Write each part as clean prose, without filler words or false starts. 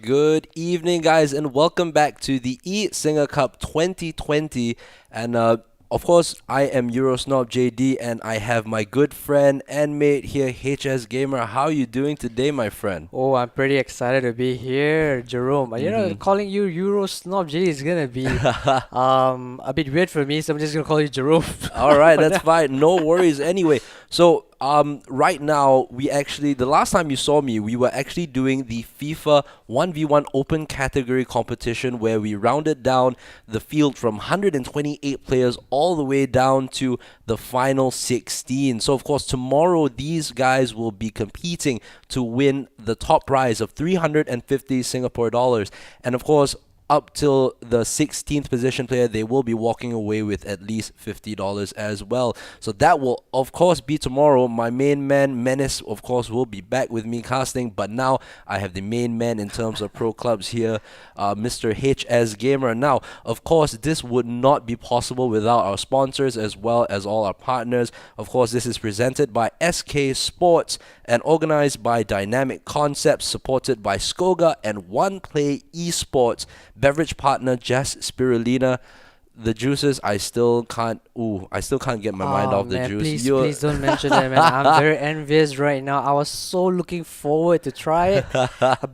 Good evening, guys, and welcome back to the eSINGA Cup 2020. And of course, I am Eurosnob JD, and I have my good friend and mate here, HS Gamer. How are you doing today, my friend? Oh, I'm pretty excited to be here, Jerome. Mm-hmm. Calling you Euro Snob J is gonna be a bit weird for me, so I'm just gonna call you Jerome All right, for that's now. fine. No worries. Anyway, so right now the last time you saw me, we were actually doing the FIFA 1v1 Open category competition where we rounded down the field from 128 players all the way down to the final 16. So of course, tomorrow these guys will be competing to win the top prize of 350 Singapore dollars. And of course, up till the 16th position player, they will be walking away with at least $50 as well. So that will, of course, be tomorrow. My main man, Menace, of course, will be back with me casting. But now I have the main man in terms of pro clubs here, Mr. HS Gamer. Now, of course, this would not be possible without our sponsors as well as all our partners. Of course, this is presented by SK Sports and organized by Dynamic Concepts, supported by Skoga and One Play Esports. Beverage partner Jess Spirulina. The juices, I still can't get my mind Oh off the man, juice. please don't mention that, man. I'm very envious right now. I was so looking forward to try it,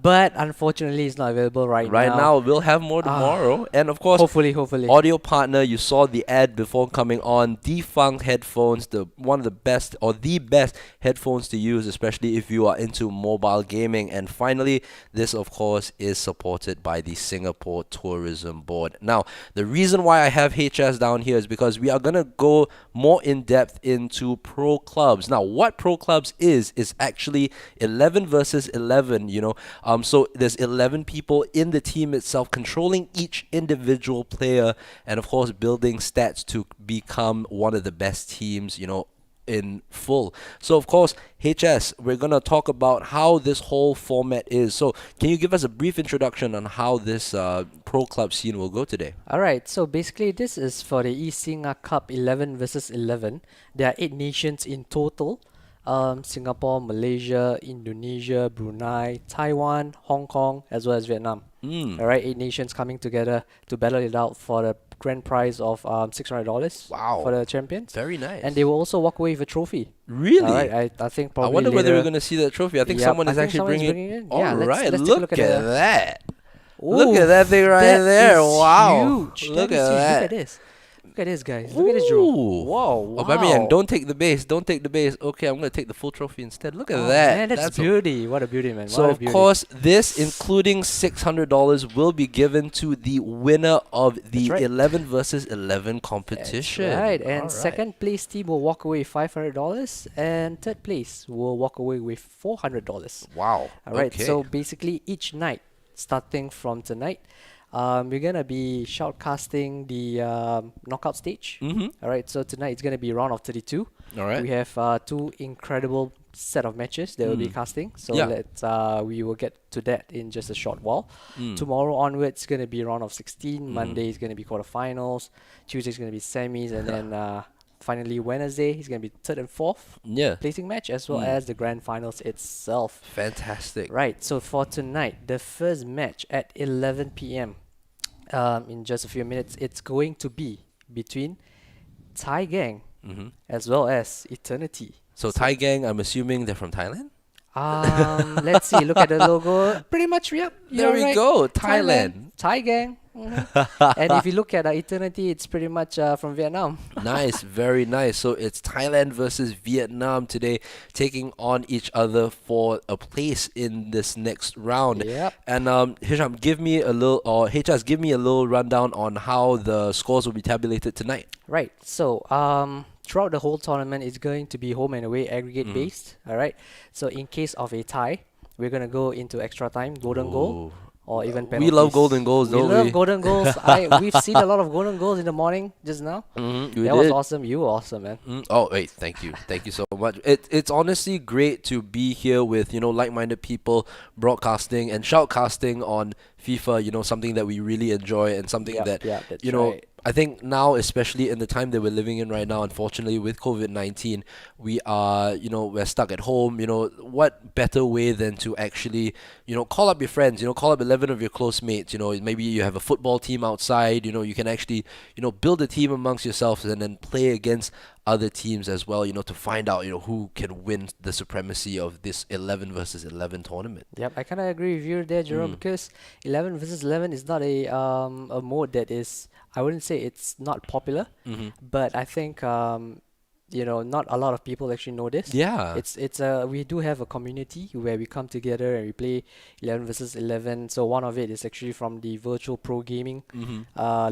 but unfortunately, it's not available right Right now. now, we'll have more tomorrow. Ah, And of course, hopefully. audio partner, you saw the ad before coming on. Defunct headphones, the one of the best or the best headphones to use, especially if you are into mobile gaming. And finally, this of course is supported by the Singapore Tourism Board. Now, the reason why I have HS down here is because we are gonna go more in depth into pro clubs. Now, what pro clubs is actually 11 versus 11. So there's 11 people in the team itself controlling each individual player, and of course building stats to become one of the best teams, in full. So of course, HS, we're gonna talk about how this whole format is. So can you give us a brief introduction on how this pro club scene will go today? All right, so basically, this is for the eSINGA Cup 11 versus 11. There are 8 nations in total. Singapore, Malaysia, Indonesia, Brunei, Taiwan, Hong Kong, as well as Vietnam. Mm. All right, 8 nations coming together to battle it out for the grand prize of $600 for Wow, the champions, very and they nice. will also walk away with a trophy. All right, Really? I think I probably wonder whether we're later. gonna see that trophy. I think Yep, someone I is think actually someone's bringing it. bringing it in. All Yeah, right, let's take a look look at at the. that. Look at that thing Oof, right that there. is Wow. huge. Look That at is huge. Look at that. this. Look at this, guys. Look at this, Jerome. Ooh. Whoa, Aubameyang, wow. don't take the base. Don't take the base. Okay, I'm gonna take the full trophy instead. Look at Oh that. man, that's That's a beauty. What a beauty, man. so What a of beauty. course this, including $600, will be given to the winner of That's the right. 11 versus 11 That's competition. right. All And right. second place team will walk away with $500, and third place will walk away with $400. Wow. All right. Okay. So basically, each night, starting from tonight, we're gonna be shoutcasting the knockout stage. Mm-hmm. All right. So tonight it's gonna be round of 32. All right. We have two incredible set of matches that will be Mm. casting. So Yeah. we will get to that in just a short while. Mm. Tomorrow onwards, gonna be round of 16. Mm. Monday is gonna be quarterfinals. Tuesday is gonna be semis, and then finally Wednesday is gonna be third and fourth Yeah. placing match, as well Mm. as the grand finals itself. Fantastic. Right. So for tonight, the first match at 11 p.m. In just a few minutes, it's going to be between Thai Gang Mm-hmm. as well as Eternity. So So Thai gang, I'm assuming they're from Thailand. let's see. Look at the logo. Pretty much, yep. There You're we right. go, Thailand, Thailand. Thai Gang. And if you look at Eternity, it's pretty much from Vietnam. Nice, very nice. So it's Thailand versus Vietnam today, taking on each other for a place in this next round. Yep. And Hisham, HS, give me a little rundown on how the scores will be tabulated tonight. Right. So throughout the whole tournament, it's going to be home and away aggregate Mm. based. All right. So in case of a tie, we're gonna go into extra time, golden goal, Ooh. or even We love penalties. golden goals, We don't love we? golden goals. We've seen a lot of golden goals in the morning just now. Mm-hmm, we That was did. awesome. You were awesome, man. Oh, wait, thank you so much. It's honestly great to be here with like-minded people broadcasting and shoutcasting on FIFA. Something that we really enjoy and something Yep, that yep, that's you know right. I think now, especially in the time that we're living in right now, unfortunately with COVID-19, we are, we're stuck at home. What better way than to actually, call up your friends, call up 11 of your close mates. Maybe you have a football team outside. You can actually, build a team amongst yourselves and then play against other teams as well, to find out, who can win the supremacy of this 11 versus 11 tournament. Yep, I kind of agree with you there, Jerome, Mm. because 11 versus 11 is not a mode that is, I wouldn't say it's not popular, Hmm. but I think not a lot of people actually know this. Yeah. It's we do have a community where we come together and we play 11 versus 11. So one of it is actually from the virtual pro gaming Hmm.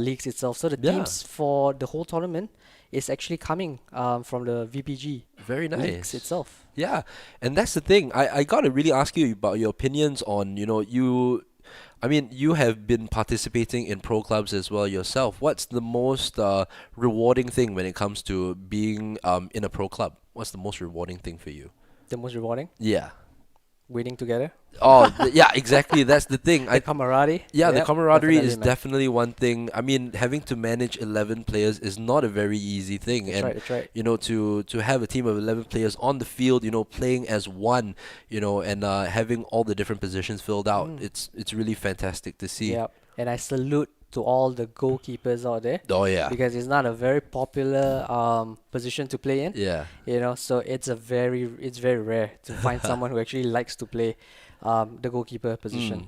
leagues itself. So the Yeah. teams for the whole tournament is actually coming from the VPG Very leagues nice. itself. Yeah, and that's the thing. I gotta really ask you about your opinions on, I mean, you have been participating in pro clubs as well yourself. What's the most rewarding thing when it comes to being in a pro club? What's the most rewarding thing for you? The most rewarding, Yeah. winning together, Oh, yeah, exactly. That's the thing. the camaraderie. Yeah, the Yep, camaraderie definitely, is man. definitely one thing. I mean, having to manage 11 players is not a very easy thing. That's right. And, That's right. to have a team of 11 players on the field, playing as one, and having all the different positions filled out, Mm. it's really fantastic to see. Yep. And I salute to all the goalkeepers out there Oh, yeah. because it's not a very popular position to play in. Yeah. So it's very rare to find someone who actually likes to play the goalkeeper position. Mm.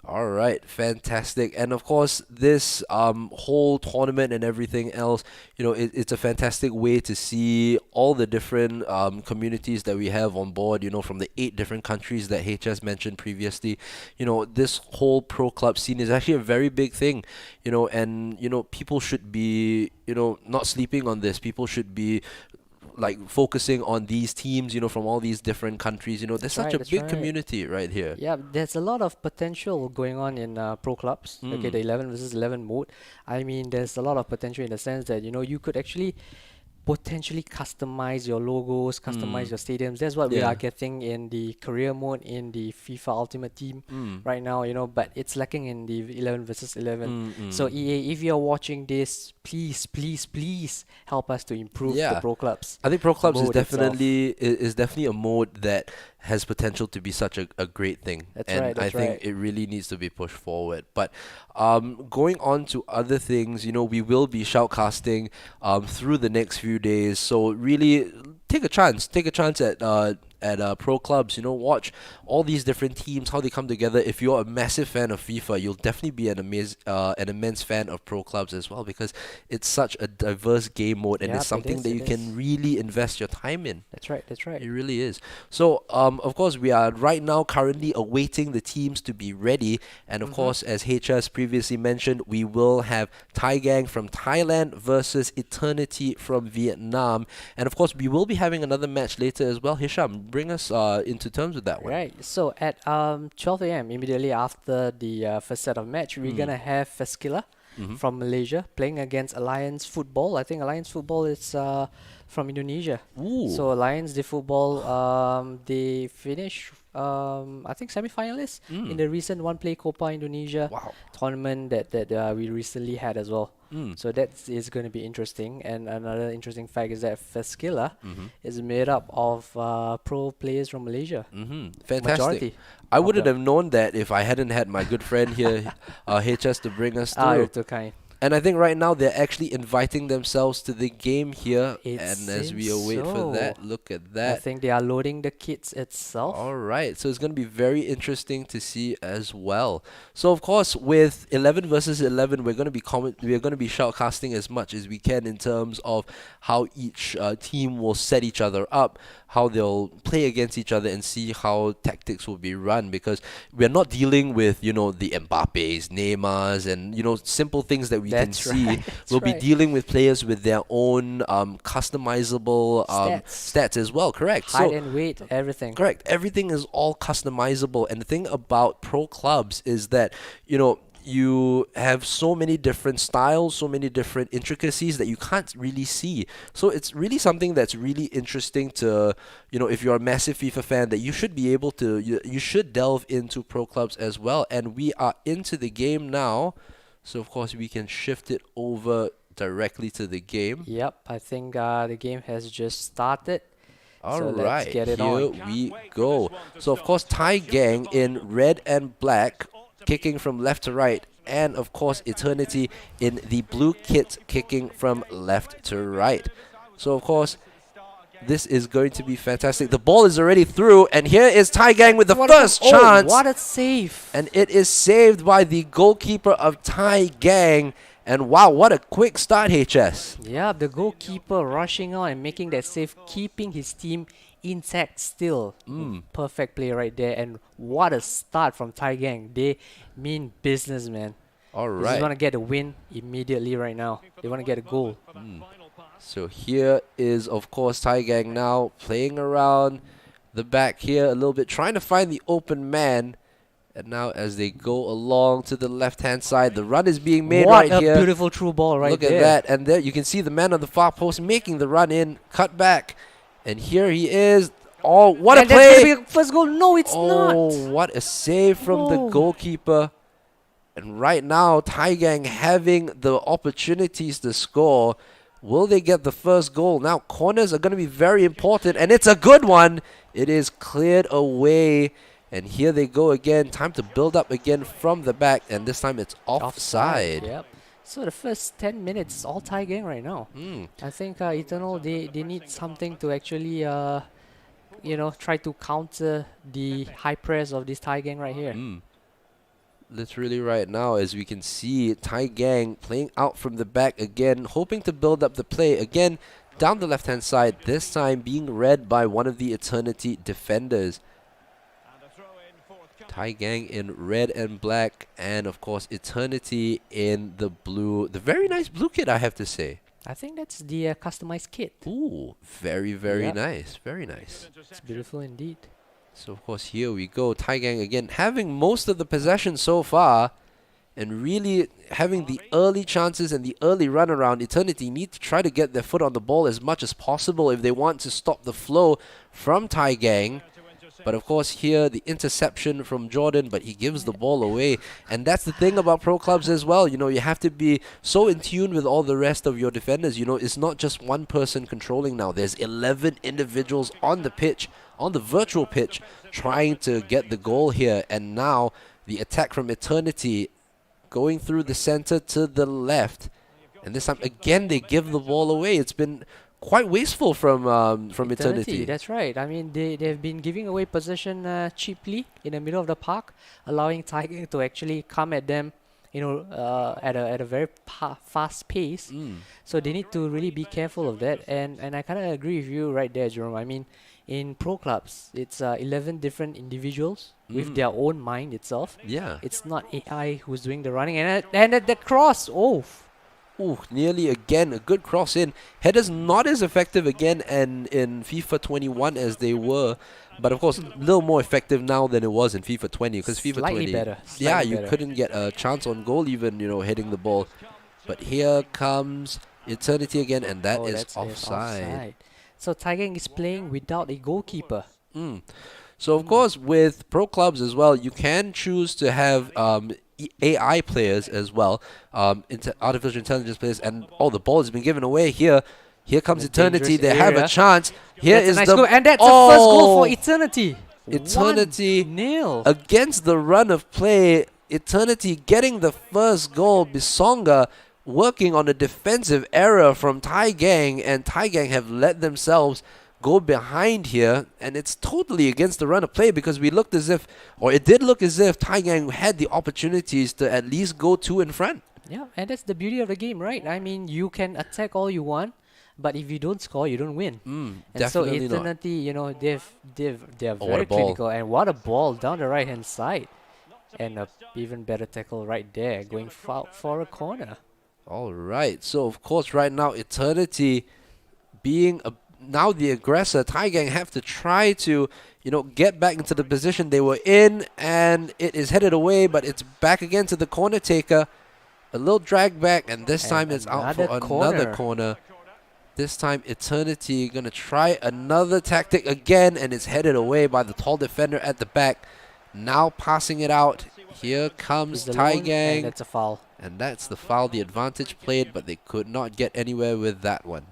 All right, fantastic. And of course, this whole tournament and everything else, it's a fantastic way to see all the different communities that we have on board, from the 8 different countries that HS mentioned previously. This whole pro club scene is actually a very big thing, and, people should be, not sleeping on this. People should be like focusing on these teams, from all these different countries. There's That's such right. a That's big right. community right here. Yeah, there's a lot of potential going on in pro clubs. Okay, Mm. the 11 versus 11 mode. I mean, there's a lot of potential in the sense that you could actually potentially customize your logos, customize Mm. your stadiums. That's what we are Yeah. getting in the career mode in the FIFA Ultimate Team Mm. right now, but it's lacking in the 11 versus 11. Mm, So mm. EA, if you're watching this, please, please, please help us to improve the Yeah. pro clubs I think Pro Clubs is mode itself. definitely a mode that has potential to be such a great thing, That's and right, I that's think right. it really needs to be pushed forward. But going on to other things, we will be shoutcasting through the next few days. So really take a chance at pro clubs. Watch all these different teams, how they come together. If you're a massive fan of FIFA, you'll definitely be an immense fan of pro clubs as well, because it's such a diverse game mode and it's Yep, it something is, that you it can is. really invest your time in. That's right, that's right. It really is. So, of course, we are right now currently awaiting the teams to be ready. And of Mm-hmm. course, as HS previously mentioned, we will have Thai Gang from Thailand versus Eternity from Vietnam. And of course, we will be having another match later as well. Hisham, bring us into terms with that one. Right. So at 12 a.m. immediately after the first set of match, we're Mm. gonna have Feskila Mm-hmm. from Malaysia playing against Alliance Football. I think Alliance Football is from Indonesia. Ooh. So Alliance the football they finished I think semi-finalists in Mm. the recent One Play Copa Indonesia Wow. tournament that we recently had as well. Mm. So that is going to be interesting. And another interesting fact is that Feskila Mm-hmm. is made up of pro players from Malaysia. Mm-hmm. Fantastic. Majority I of wouldn't them. have known that if I hadn't had my good friend here, HS, to bring us Ah, you're through. too kind. And I think right now they're actually inviting themselves to the game here. It And as we seems await for that, so. look at I that. think they are loading the kits itself. All right, so it's going to be very interesting to see as well. So of course, with 11 versus 11, we're going to be shoutcasting as much as we can in terms of how each team will set each other up, how they'll play against each other, and see how tactics will be run. Because we're not dealing with the Mbappes, Neymars, and simple things that we can That's see. right. That's We'll be right. dealing with players with their own customizable Stats, stats as well. Correct. height So and weight, everything. correct. Everything is all customizable. And the thing about pro clubs is that, you have so many different styles, so many different intricacies that you can't really see. So it's really something that's really interesting to, if you're a massive FIFA fan, that you should be able to, you should delve into pro clubs as well. And we are into the game now. So of course we can shift it over directly to the game. Yep, I think the game has just started. All So let's right, get it here on. we go. So of course, Thai Gang in red and black, kicking from left to right, and of course, Eternity in the blue kit, kicking from left to right. So of course, this is going to be fantastic. The ball is already through, and here is Thai Gang with the first chance. What a save! And it is saved by the goalkeeper of Thai Gang. And wow, what a quick start, HS. Yeah, the goalkeeper rushing on and making that save, keeping his team intact still. Perfect play right there. And what a start from Thai Gang. They mean business, man. All They just want right. to get a win immediately right now. They want to get a goal. So here is, of course, Thai Gang now playing around the back here a little bit, trying to find the open man. And now as they go along to the left-hand side, the run is being made What right a here. beautiful through ball right Look there. at that. And there you can see the man on the far post making the run in, cut back. And here he is. Oh, what a And that's play. going to be a first goal. No, it's not. Oh, what a save from the Oh. goalkeeper. And right now, Thai Gang having the opportunities to score. Will they get the first goal? Now, corners are going to be very important, and it's a good one. It is cleared away. And here they go again. Time to build up again from the back, and this time it's offside. Yep. So the first 10 minutes, all Thai Gang right now. I think Eternal, they need something to actually, try to counter the high press of this Thai Gang right here. Literally right now, as we can see, Thai Gang playing out from the back again, hoping to build up the play again down the left-hand side, this time being read by one of the Eternity defenders. Thai Gang in red and black, and of course Eternity in the blue. The very nice blue kit, I have to say. I think that's the customized kit. Ooh, very, very Yep. nice. Very nice. It's beautiful indeed. So of course here we go. Thai Gang again having most of the possession so far, and really having the early chances and the early run around. Eternity need to try to get their foot on the ball as much as possible if they want to stop the flow from Thai Gang. But of course here the interception from Jordan, but he gives the ball away. And that's the thing about pro clubs as well. You know, you have to be so in tune with all the rest of your defenders. You know, it's not just one person controlling now. There's 11 individuals on the pitch, on the virtual pitch, trying to get the goal here. And now the attack from Eternity going through the center to the left. And this time again they give the ball away. It's been quite wasteful from Eternity. That's right. I mean, they've been giving away possession cheaply in the middle of the park, allowing Tiger to actually come at them, at a very fast pace. So they need to really be careful of that. And I kind of agree with you right there, Jerome. I mean, in pro clubs, it's 11 different individuals with their own mind itself. Yeah. It's not AI who's doing the running. And at the cross, Ooh, nearly again, a good cross in. Headers not as effective again and in FIFA 21 as they were. But of course, a little more effective now than it was in FIFA 20. Because FIFA Slightly 20, better, yeah, slightly you better. couldn't get a chance on goal even, heading the ball. But here comes Eternity again, and that is that's offside. So Tiger is playing without a goalkeeper. So of course, with pro clubs as well, you can choose to have AI players as well, artificial intelligence players, and the ball has been given away here. Here comes The Eternity. dangerous They have a area. chance. Here That's a is nice the goal. And that's the first goal for Eternity. Eternity 1-0. against the run of play. Eternity getting the first goal. Bisonga working on a defensive error from Thai Gang, and Thai Gang have let themselves go behind here, and it's totally against the run of play because it did look as if Thai Gang had the opportunities to at least go two in front. Yeah, and that's the beauty of the game, right? I mean, you can attack all you want, but if you don't score, you don't win. And so Definitely not. Eternity, they're Oh, what a very ball. clinical, and what a ball down the right hand side, and a even better tackle right there, going for a corner. All right. So of course, right now Eternity being now the aggressor, Thai Gang have to try to get back into the position they were in, and it is headed away, but it's back again to the corner taker. A little drag back, and this And time it's out for another another corner. This time Eternity gonna try another tactic again, and it's headed away by the tall defender at the back. Now passing it out. Here comes He's Thai alone, and Gang. that's a foul. And that's the foul. The advantage played, but they could not get anywhere with that one.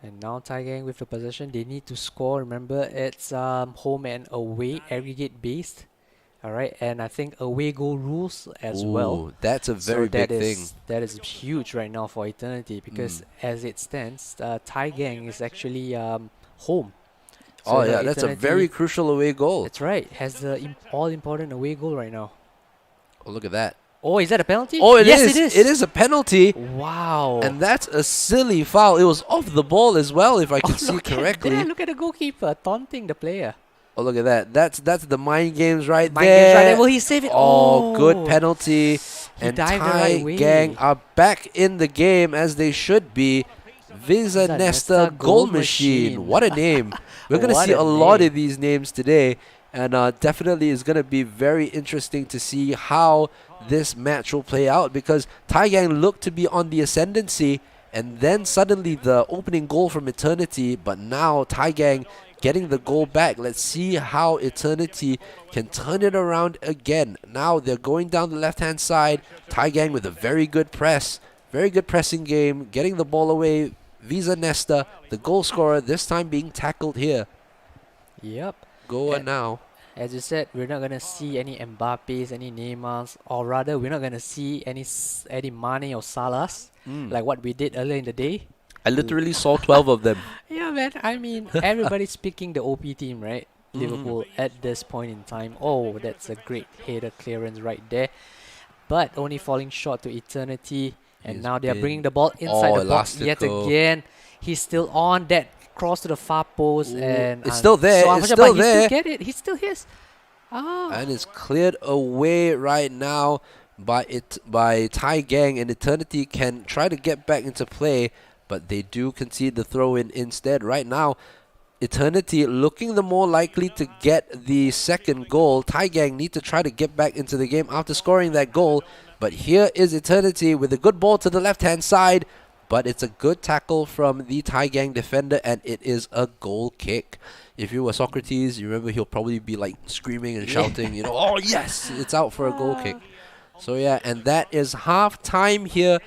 And now Thailand with the possession, they need to score. Remember, it's home and away, aggregate based. All right, and I think away goal rules as well. Ooh, that's a So very big thing. that is huge right now for Eternity because as it stands, Thai Gang is actually home. So Oh yeah, that's a very Eternity, crucial away goal. that's right, has the all important away goal right now. Oh, look at that. Oh, is that a penalty? Oh, it yes, is. it is. It is a penalty. Wow. And that's a silly foul. It was off the ball as well, if I can see look correctly. At that. Look at the goalkeeper taunting the player. Oh, look at that. That's the mind games right Mind there. games right there. Will he save it? Oh, good penalty. He And dived the Thai right way. Gang are back in the game as they should be. Visa Nesta Nesta Goal Goal Machine. Machine. What a name. We're going to What see a a lot name. of these names today. And definitely is going to be very interesting to see how this match will play out because Thai Gang looked to be on the ascendancy and then suddenly the opening goal from Eternity, but now Thai Gang getting the goal back. Let's see how Eternity can turn it around again. Now they're going down the left-hand side. Thai Gang with a very good press. Very good pressing game. Getting the ball away. Visa Nesta, the goal scorer, this time being tackled here. Yep. Goa And now. As you said, we're not gonna see any Mbappes, any Neymars, or rather, we're not gonna see any Mane or Salahs like what we did earlier in the day. I literally saw 12 of them. Yeah, man. I mean, everybody's picking the OP team, right? Liverpool at this point in time. Oh, that's a great header clearance right there. But only falling short to Eternity. And He's now they are been- bringing the ball inside the box yet elastical. again. He's still on that cross to the far post. Ooh, And it's still there, so it's unfortunate, still but there. He still get it. He still hits. Ah. And it's cleared away right now by Thai Gang, and Eternity can try to get back into play, but they do concede the throw in instead. Right now, Eternity looking the more likely to get the second goal. Thai Gang need to try to get back into the game after scoring that goal. But here is Eternity with a good ball to the left-hand side. But it's a good tackle from the Thai Gang defender, and it is a goal kick. If you were Socrates, you remember he'll probably be like screaming and shouting, you know, oh yes, it's out for a goal kick. So yeah, and that is half time here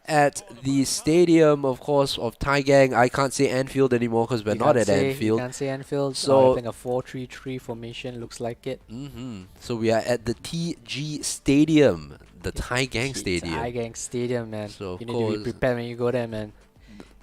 at the stadium, of course, of Thai Gang. I can't say Anfield anymore because we're You not can't at say- Anfield. You can't say Anfield. So- I think a 4-3-3 formation looks like it. So we are at the TG Stadium, the Thai Gang It's Stadium. Thai Gang Stadium, man. So, of you need to course, be prepared when you go there, man.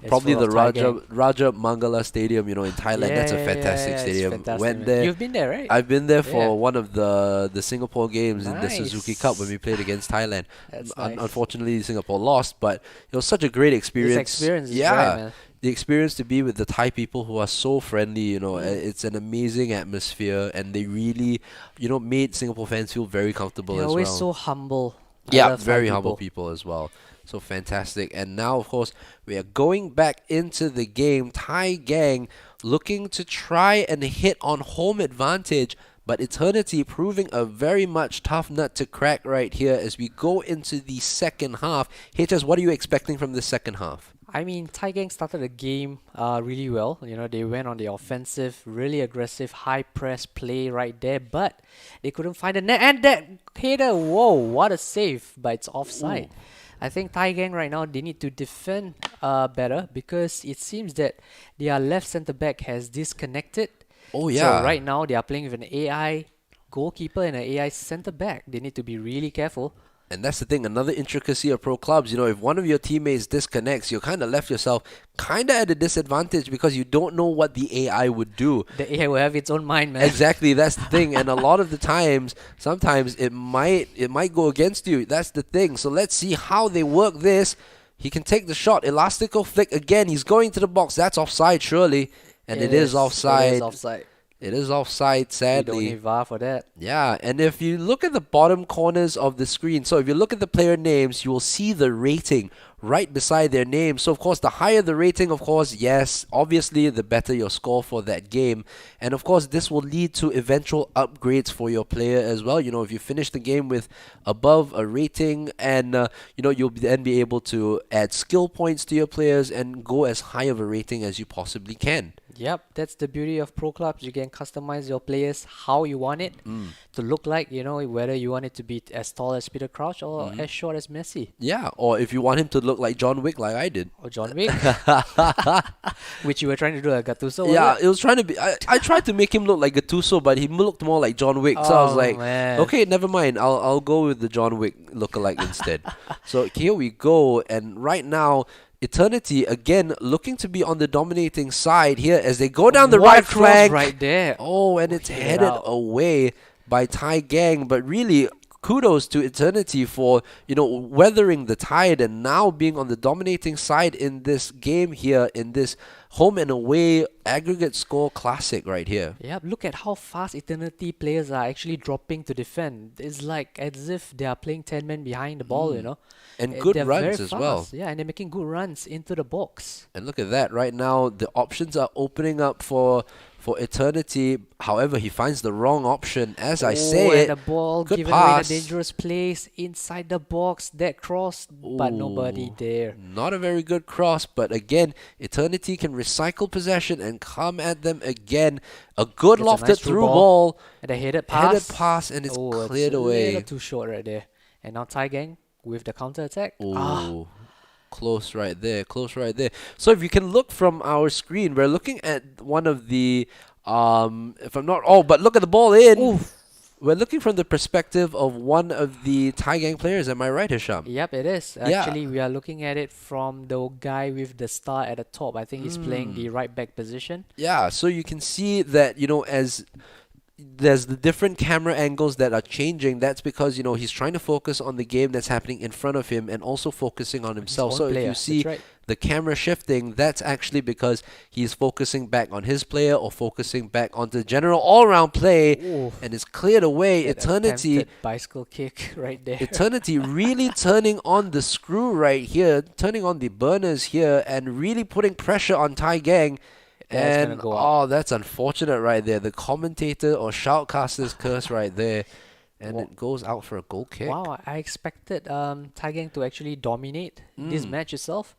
It's Probably full the of Thai Gang. Raja Mangala Stadium, you know, in Thailand. That's a Yeah, fantastic it's stadium. fantastic, Went man. there. You've been there, right? I've been there for Yeah. one of the Singapore games in the Suzuki Cup when Nice. we played against Thailand. That's nice. Unfortunately, Singapore lost, but it was such a great experience. This experience is yeah, right, man. the experience to be with the Thai people who are so friendly, you know, it's an amazing atmosphere, and they really, you know, made Singapore fans feel very comfortable They're as always well. so humble. I Yeah, love Thai very humble people. people as well. So fantastic. And now, of course, we are going back into the game. Thai Gang looking to try and hit on home advantage, but Eternity proving a very much tough nut to crack right here as we go into the second half. HS, what are you expecting from the second half? I mean, Thai Gang started the game really well. You know, they went on the offensive, really aggressive, high press play right there, but they couldn't find the net. And that header, whoa, what a save, but it's offside. I think Thai Gang right now, they need to defend better because it seems that their left centre back has disconnected. Oh, yeah. So right now, they are playing with an AI goalkeeper and an AI centre back. They need to be really careful. And that's the thing, another intricacy of pro clubs, you know, if one of your teammates disconnects, you're kind of left yourself kind of at a disadvantage because you don't know what the AI would do. The AI will have its own mind, man. Exactly, that's the thing. And a lot of the times, sometimes it might go against you. That's the thing. So let's see how they work this. He can take the shot. Elastical flick again. He's going to the box. That's offside, surely. And it is offside. It is offside. It is offside, We don't sadly. need VAR for that. Yeah, and if you look at the bottom corners of the screen, so if you look at the player names, you will see the rating right beside their name. So, of course, the higher the rating, of course, yes, obviously, the better your score for that game. And, of course, this will lead to eventual upgrades for your player as well. You know, if you finish the game with above a rating and, you know, you'll then be able to add skill points to your players and go as high of a rating as you possibly can. Yep, that's the beauty of pro clubs. You can customize your players how you want it to look like, whether you want it to be as tall as Peter Crouch or as short as Messi Yeah, or if you want him to look like John Wick, like I did. or John Wick, which you were trying to do a Gattuso, was Yeah, it? it was trying to be. I tried to make him look like Gattuso, but he looked more like John Wick. So I was Oh like, man. okay, never mind. I'll go with the John Wick lookalike instead. So here we go, and right now, Eternity again looking to be on the dominating side here as they go down the What a right cross flank. right there. Oh, and it's Hit it headed out. away by Tai Gang, but really kudos to Eternity for, weathering the tide and now being on the dominating side in this game here, in this home and away aggregate score classic right here. Yep, look at how fast Eternity players are actually dropping to defend. It's like as if they are playing 10 men behind the ball, And good They're very runs as well. fast. Yeah, and they're making good runs into the box. And look at that, right now the options are opening up for Eternity. However, he finds the wrong option as I say and it. the ball Good given away in a pass. dangerous place inside the box. That cross, but nobody Ooh, there. Not a very good cross, but again, Eternity can recycle possession and come at them again. A good Gets a lofted nice through through ball. ball, And a headed pass. headed pass, and it's Oh, cleared it's a away. little too short right there. And now Tai Gang with the counter attack. Ah, Ooh, close right there, close right there. So if you can look from our screen, we're looking at one of the if I'm not, but look at the ball in. oof. We're looking from the perspective of one of the Tai Gang players. Am I right, Hisham? Yep, it is. Yeah. Actually, we are looking at it from the guy with the star at the top. I think he's playing the right back position. Yeah, so you can see that, as there's the different camera angles that are changing. That's because, he's trying to focus on the game that's happening in front of him and also focusing on himself. own So if player, you that's see right. the camera shifting, that's actually because he's focusing back on his player or focusing back on the general all-round play, Ooh, and it's cleared away. that Eternity attempted bicycle kick right there. Eternity really turning on the screw right here, turning on the burners here, and really putting pressure on Tai Gang. That's gonna And go out. that's unfortunate right there. The commentator or shoutcaster's curse right there, and Wa- it goes out for a goal kick. Wow, I expected Tai Gang to actually dominate this match itself.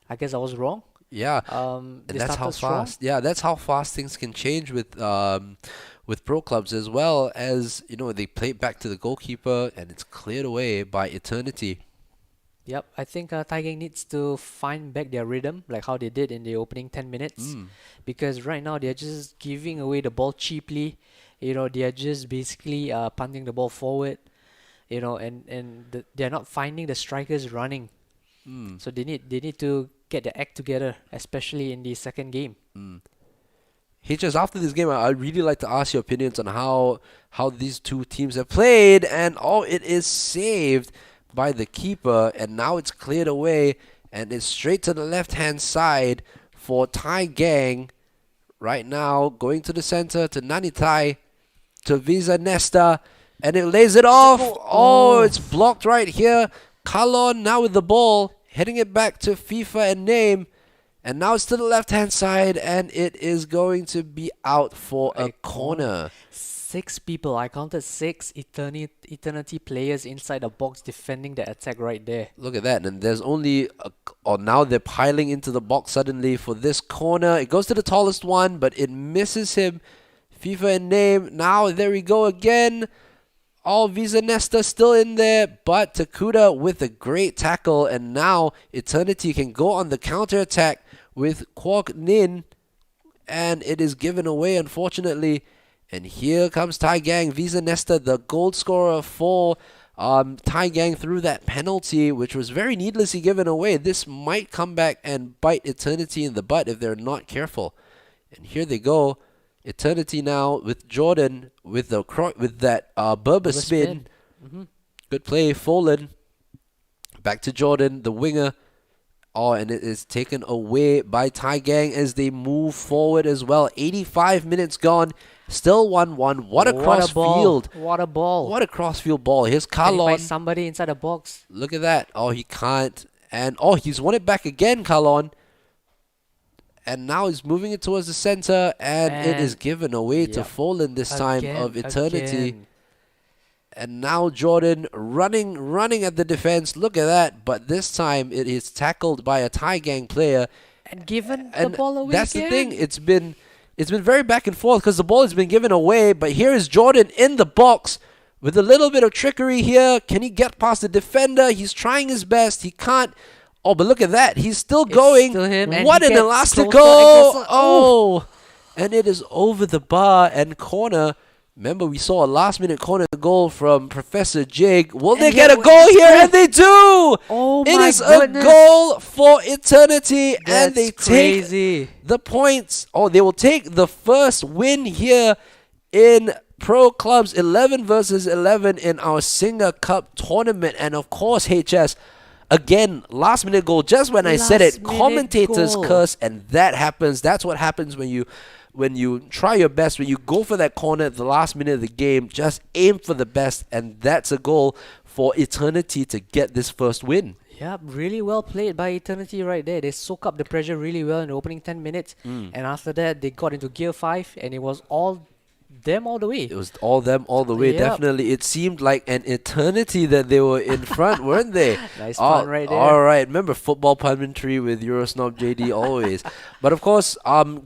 I guess I was wrong. Yeah, They and that's how started strong. fast. Yeah, that's how fast things can change with pro clubs as well. As they play it back to the goalkeeper, and it's cleared away by Eternity. Yep, I think Tai Gang needs to find back their rhythm, like how they did in the opening 10 minutes. Because right now they're just giving away the ball cheaply. They are just basically punting the ball forward. They're not finding the strikers running. So they need to get their act together, especially in the second game. Just after this game, I'd really like to ask your opinions on how these two teams have played, and it is saved by the keeper, and now it's cleared away, and it's straight to the left-hand side for Tai Gang. Right now, going to the center to Nanitai, to Visa Nesta, and it lays it off. Oh, it's blocked right here. Kalon now with the ball, heading it back to FIFA and Name. And now it's to the left-hand side, and it is going to be out for a corner. 6 people. I counted 6 Eternity players inside the box defending the attack right there. Look at that. And there's only... now they're piling into the box suddenly for this corner. It goes to the tallest one, but it misses him. FIFA and Name. Now, there we go again. Visa Nesta still in there, but Takuda with a great tackle, and now Eternity can go on the counter-attack with Kwok Nin, and it is given away, unfortunately. And here comes Tai Gang. Visa Nesta, the goal scorer for Tai Gang through that penalty, which was very needlessly given away. This might come back and bite Eternity in the butt if they're not careful. And here they go. Eternity now with Jordan with that Berber spin. Good play, Folan. Back to Jordan, the winger. And it is taken away by Tai Gang as they move forward as well. 85 minutes gone. Still 1-1. What a cross field. What a ball. What a cross-field ball. Here's Can he find Kalon. somebody inside the box? Look at that. He can't. And he's won it back again, Kalon. And now he's moving it towards the center, and it is given away to Yep. Folan this time of Eternity. Again. And now Jordan running at the defense. Look at that. But this time it is tackled by a Tai Gang player. And given And the ball away that's again. the thing. It's been It's been very back and forth because the ball has been given away. But here is Jordan in the box with a little bit of trickery here. Can he get past the defender? He's trying his best. He can't. Oh, but look at that. He's still It's going. still him, and What he an gets elastic closer and goal. closer. Oh. And it is over the bar and corner. Remember, we saw a last-minute corner goal from Professor Jig. Will they And get yet a goal here? it's- And they do! Oh It my is goodness. a goal for eternity, That's and they crazy. take the points. Oh, they will take the first win here in Pro Clubs 11 versus 11 in our eSINGA Cup tournament. And of course, HS, again, last-minute goal. Just when I said it, Last-minute commentators goal. curse, and that happens. That's what happens when you try your best, when you go for that corner at the last minute of the game. Just aim for the best, and that's a goal for eternity to get this first win. Yeah, really well played by Eternity right there. They soak up the pressure really well in the opening 10 minutes. And after that, they got into gear 5, and it was all them all the way. It was all them all the way. Yep. Definitely, it seemed like an eternity that they were in front, weren't they? Nice pun right there. All right, remember football punditry with Eurosnob JD always. But of course,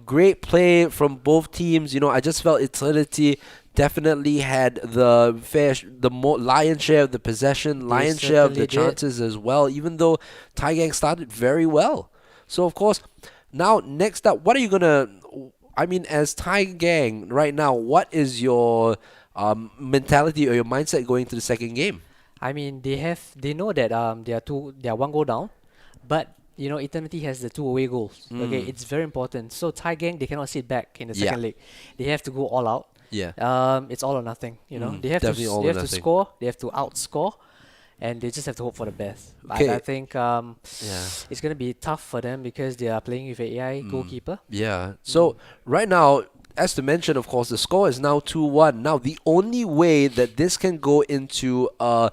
great play from both teams. You know, I just felt eternity definitely had the more lion's share of the possession, lion's share of the certainly did. chances as well. Even though Thai Gang started very well. So of course, now next up, what are you gonna? I mean, as Thai Gang right now, what is your mentality or your mindset going to the second game? I mean, they know that they are one goal down, but you know Eternity has the 2 away goals. Okay, it's very important. So Thai Gang, they cannot sit back in the Yeah. second leg. They have to go all out. Yeah. It's all or nothing. You know, they have definitely all they or have to nothing. score. They have to outscore, and they just have to hope for the best. But Okay. I think Yeah. it's gonna be tough for them because they are playing with an AI goalkeeper. Yeah. So right now, as to mention, of course, the score is now 2-1. Now the only way that this can go into a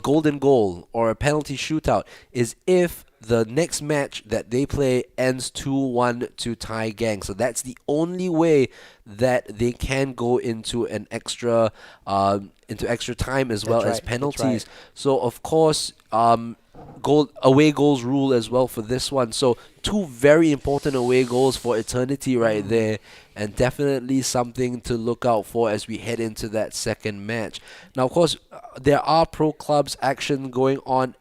golden goal or a penalty shootout is if the next match that they play ends 2-1 to Thai Gang. So that's the only way that they can go into an extra time as well That's as right, that's penalties. right. So of course, away goals rule as well for this one. So 2 very important away goals for eternity right there, and definitely something to look out for as we head into that second match. Now, of course, there are pro clubs action going on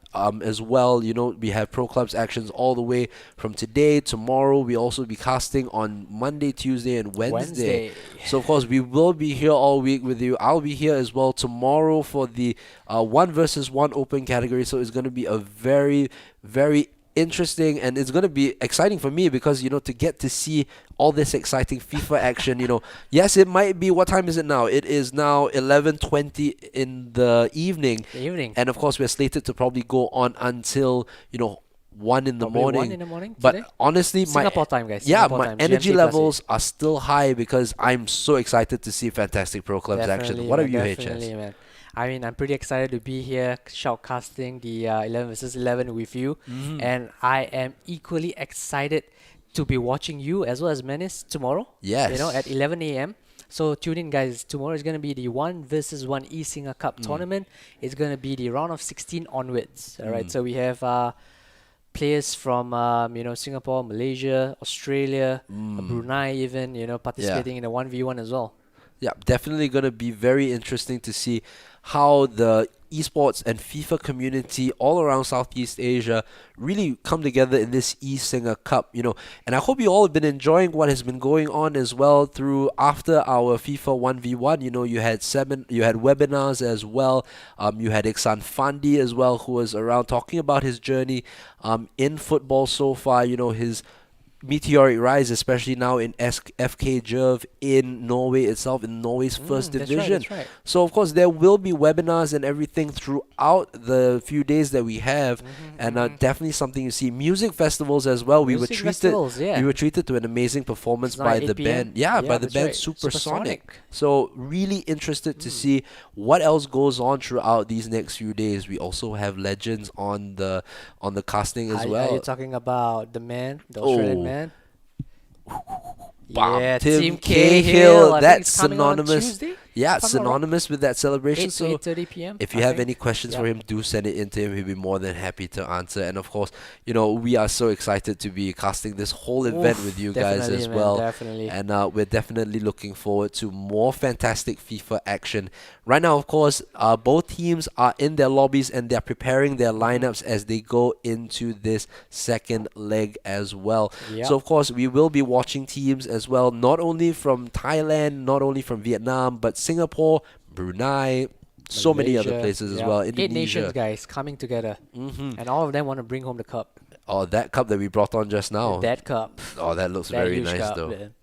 as well. You know, we have pro clubs actions all the way from today, tomorrow. We also be casting on Monday, Tuesday, and Wednesday. So of course we will be here all week with you. I'll be here as well tomorrow for the 1 versus 1 open category. So it's going to be a very, very interesting, and it's going to be exciting for me because, you know, to get to see all this exciting FIFA action. You know, yes, it might be, what time is it now? It is now 11:20 in the evening. And of course, we're slated to probably go on until, you know, 1 in the Probably morning. 1 in the morning But today? honestly, Singapore time, guys. yeah, Singapore my time, energy GMT plus levels are still high because I'm so excited to see fantastic pro clubs action. Definitely, What are man, you, definitely, HS? man. I mean, I'm pretty excited to be here shoutcasting the 11 versus 11 with you, and I am equally excited to be watching you as well as Menace tomorrow. Yes. You know, at 11 a.m. So tune in, guys. Tomorrow is going to be the 1 versus 1 eSINGA Cup tournament. It's going to be the round of 16 onwards. All right. So we have players from you know, Singapore, Malaysia, Australia, Brunei, even, you know, participating in the 1v1 as well. Yeah, definitely going to be very interesting to see how the esports and FIFA community all around Southeast Asia really come together in this eSINGA Cup, you know. And I hope you all have been enjoying what has been going on as well through after our FIFA 1v1. You know, you had webinars as well. You had Iksan Fandi as well, who was around talking about his journey in football so far, you know, his meteoric rise, especially now in FK Jerv in Norway itself, in Norway's first That's right, division. that's right. So of course there will be webinars and everything throughout the few days that we have, and definitely something you see. Music festivals as well. We were Music treated. festivals, yeah. We were treated to an amazing performance Tonight, by the 8 p.m. band. Yeah, by the that's band right. Supersonic. So really interested to see what else goes on throughout these next few days. We also have legends on the casting as Are well. you talking about the Australian Oh. man? Bam, Yeah, Tim Tim Cahill. Cahill. I think That's it's coming on synonymous. Tuesday. Yeah, if I'm not wrong. synonymous with that celebration. 8 to So 8:30 p.m. if I you have think. any questions for Yep. him, do send it in to him. He'll be more than happy to answer. And of course, we are so excited to be casting this whole event with Oof, you guys definitely, as man, well. definitely. And we're definitely looking forward to more fantastic FIFA action. Right now, of course, both teams are in their lobbies and they're preparing their Hmm. lineups as they go into this second leg as well. So, Yep. of course, we will be watching teams as well, not only from Thailand, not only from Vietnam, but Singapore, Brunei, so many other Malaysia. places as Yep. well, 8 nations, Indonesia. guys, coming together, and all of them want to bring home the cup. Oh, that cup that we brought on just now. That cup, Oh, that looks that very huge nice cup, though. man.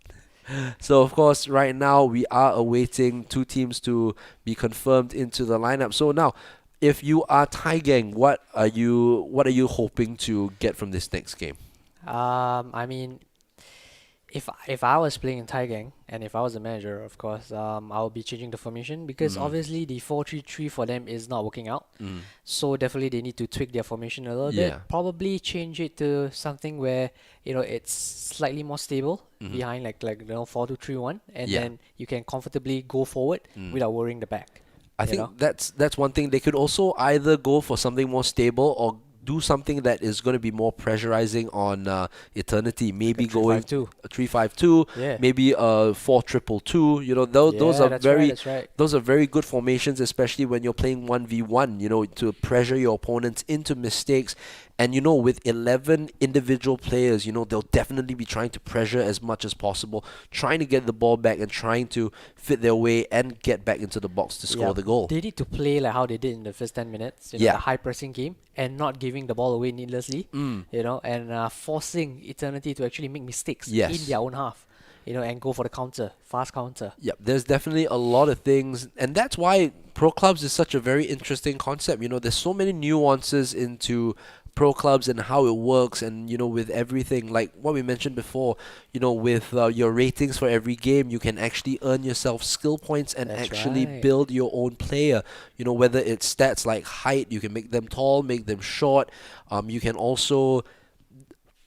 So of course, right now we are awaiting two teams to be confirmed into the lineup. So now, if you are Thai Gang, what are you hoping to get from this next game? I mean, if I was playing in Thai Gang and if I was the manager, of course, I would be changing the formation because Mm, obviously the 4-3-3 for them is not working out. mm, So definitely they need to tweak their formation a little bit. yeah. Probably change it to something where it's slightly more stable Hmm. behind like 4-2-3-1, and Yeah. then you can comfortably go forward Mm. without worrying the back. I You know, think that's one thing. They could also either go for something more stable or do something that is going to be more pressurizing on Eternity. like a Maybe three going five two. a 3-5-2, Yeah. maybe a 4-2-2. Those Yeah, are that's right. very That's right. those are very good formations, especially when you're playing 1v1, to pressure your opponents into mistakes. And with 11 individual players, they'll definitely be trying to pressure as much as possible, trying to get the ball back and trying to fit their way and get back into the box to score Yep. the goal. They need to play like how they did in the first 10 minutes, the Yeah. high pressing game and not giving the ball away needlessly, Mm. and forcing Eternity to actually make mistakes in Yes. their own half, and go for the counter, fast counter. Yep, there's definitely a lot of things, and that's why pro clubs is such a very interesting concept. There's so many nuances into pro clubs and how it works, and with everything like what we mentioned before, with your ratings for every game, you can actually earn yourself skill points and That's actually right. build your own player. Whether it's stats like height, you can make them tall, make them short. You can also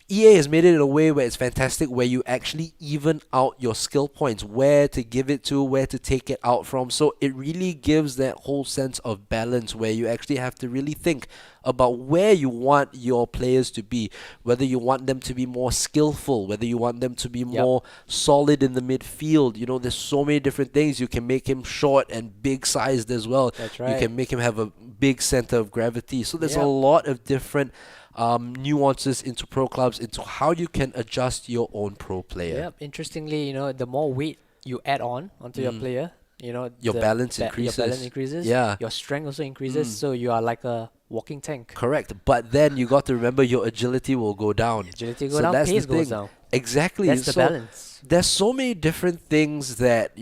EA has made it in a way where it's fantastic, where you actually even out your skill points, where to give it to, where to take it out from. So it really gives that whole sense of balance where you actually have to really think about where you want your players to be, whether you want them to be more skillful, whether you want them to be Yep. more solid in the midfield. There's so many different things. You can make him short and big sized as well. That's You right. can make him have a big center of gravity. So there's a Yep. lot of different nuances into pro clubs, into how you can adjust your own pro player. Yep. Interestingly, the more weight you add on onto your Mm. player, Your balance your balance increases. increases, Yeah, your strength also increases, Mm. so you are like a walking tank. correct. But then you got to remember your agility will go down. Agility go So down, that's the pace goes thing. down. Exactly. That's the So balance. there's so many different things that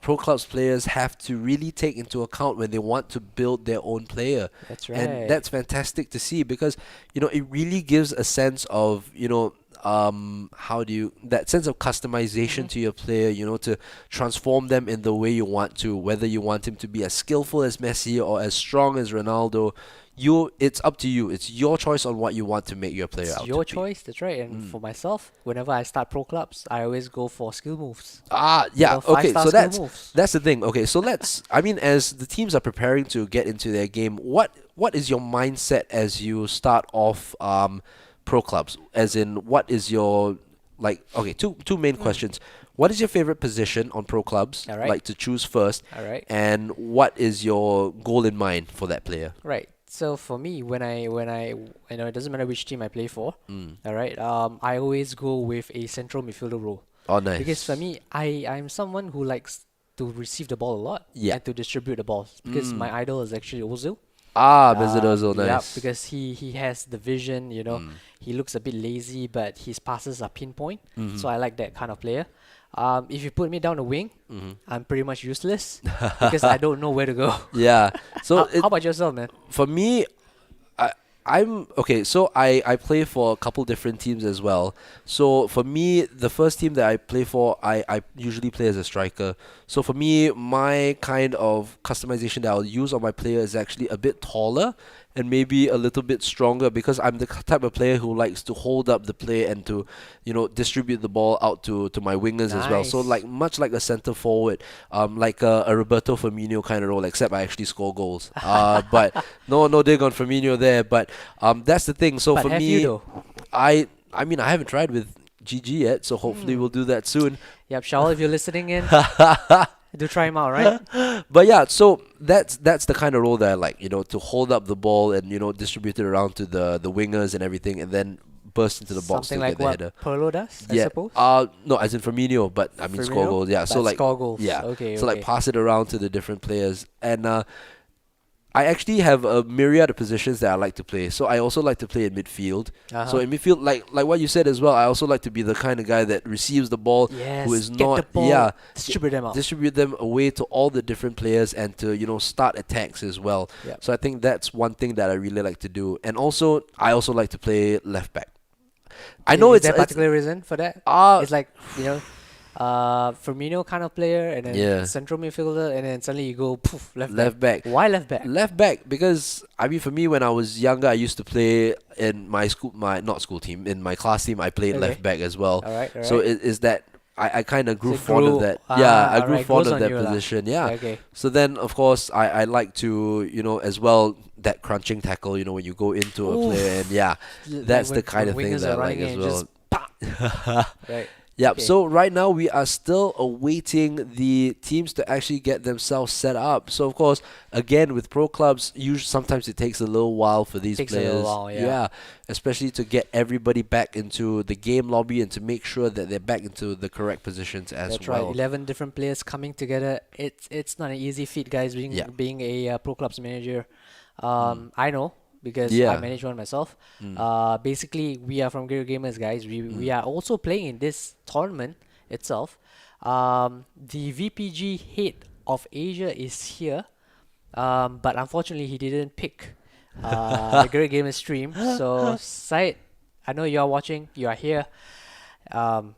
pro clubs players have to really take into account when they want to build their own player. That's And right. that's fantastic to see, because it really gives a sense of how do you that sense of customization Mhm. to your player, to transform them in the way you want to, whether you want him to be as skillful as Messi or as strong as Ronaldo. It's up to you. It's your choice on what you want to make your player It's out your to be. choice, that's right. And Mm. for myself, whenever I start pro clubs, I always go for skill moves. Yeah, okay, 5-star so skill that's moves. that's the thing. Okay, so as the teams are preparing to get into their game, what is your mindset as you start off pro clubs? As in, what is your okay, two main Mm. questions. What is your favorite position on pro clubs, All right. like to choose first, All right. and what is your goal in mind for that player? Right. So for me, when I it doesn't matter which team I play for. Mm. All right. I always go with a central midfielder role Oh, because for nice. me, I'm someone who likes to receive the ball a lot Yeah. and to distribute the balls because Mm. my idol is actually Ozil. Mesut Ozil, Yeah, nice. because he has the vision. Mm. He looks a bit lazy, but his passes are pinpoint. Mhm. So I like that kind of player. If you put me down the wing, Mhm. I'm pretty much useless because I don't know where to go. Yeah. So How about yourself, man? for me, I I'm okay. So I play for a couple different teams as well. So for me, the first team that I play for, I usually play as a striker. So for me, my kind of customization that I'll use on my player is actually a bit taller and maybe a little bit stronger because I'm the type of player who likes to hold up the play and to, distribute the ball out to my wingers as well. So Nice. like much like a center forward, like a Roberto Firmino kind of role, except I actually score goals. But no dig on Firmino there. But that's the thing. So But for have you me, though? I mean I haven't tried with GG yet, so hopefully we'll Hmm. do that soon. Yep, Shawl, if you're listening in, do try him out, right? But yeah, so that's the kind of role that I like, to hold up the ball and distribute it around to the wingers and everything, and then burst into the box Something to like get the what header. Pirlo does, I Yeah. suppose. No, as in Firmino, but I mean score Firmino, goals. Yeah. So but like, score goals. yeah. Okay, So like okay. pass it around to the different players, and I actually have a myriad of positions that I like to play. So I also like to play in midfield. So Uh-huh. in midfield, like what you said as well, I also like to be the kind of guy that receives the ball, who Yes, is get the not, ball, g- distribute them out. distribute them away to all the different players and to start attacks as well. Yep. So I think that's one thing that I really like to do. And also, I also like to play left back. I know Is it's there a it's particular reason for that? uh It's like, Firmino kind of player, and then yeah, central midfielder, and then suddenly you go poof, left back. left back. Why left back? Left back because I mean for me when I was younger I used to play in my school, my not school team, in my class team I played Okay. left back as well. All right, all So right. is that I kind of So grew it fond of grew. that. Yeah, I All grew right, fond grows of on that you lah. position. Yeah. Okay. So then of course I like to as well that crunching tackle. When you go into a player and Oof. yeah, Like that's the when kind of thing wingers that I are like running in as and well. just pop. Right. Yep. Okay. So right now we are still awaiting the teams to actually get themselves set up. So of course, again with pro clubs, usually sometimes it takes a little while for these Takes a little players. while, yeah. Yeah, especially to get everybody back into the game lobby and to make sure that they're back into the correct positions as That's right. well. 11 different players coming together. It's not an easy feat, guys. Yeah. Being a pro clubs manager, Mm. I know because I Yeah. manage one myself. Mm. Basically, we are from Gear Gamers, guys. We Mm. are also playing in this tournament itself. The VPG head of Asia is here, but unfortunately, he didn't pick the Great Gamers stream. So, Syed, I know you are watching. You are here.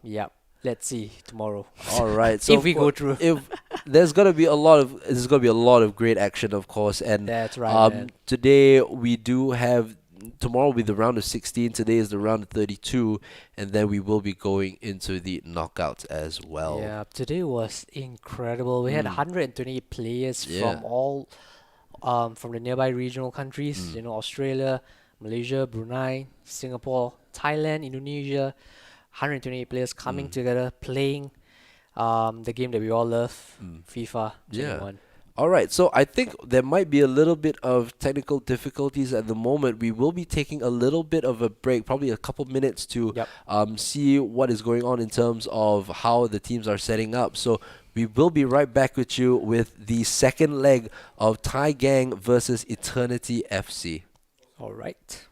Yeah. Let's see tomorrow. All right. So If of we go through. if there's gonna be a lot of great action, of course, and That's right, man. today we do have. Tomorrow will be the round of 16. Today is the round of 32, and then we will be going into the knockouts as well. Yeah, today was incredible. We had Mm. 120 players Yeah. from all from the nearby regional countries, Mm. Australia, Malaysia, Brunei, Singapore, Thailand, Indonesia. 128 players coming Mm. together playing the game that we all love, Mm. FIFA Yeah. 21. All right, so I think there might be a little bit of technical difficulties at the moment. We will be taking a little bit of a break, probably a couple minutes to Yep. see what is going on in terms of how the teams are setting up. So we will be right back with you with the second leg of Thai Gang versus Eternity FC. All right.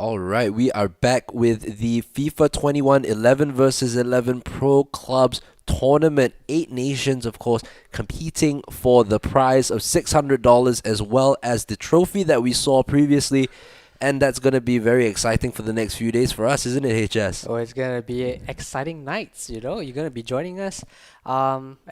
All right, we are back with the FIFA 21 11 versus 11 Pro Clubs tournament. 8 nations, of course, competing for the prize of $600 as well as the trophy that we saw previously. And that's going to be very exciting for the next few days for us, isn't it, HS? Oh, it's gonna be exciting nights, you know. You're gonna be joining us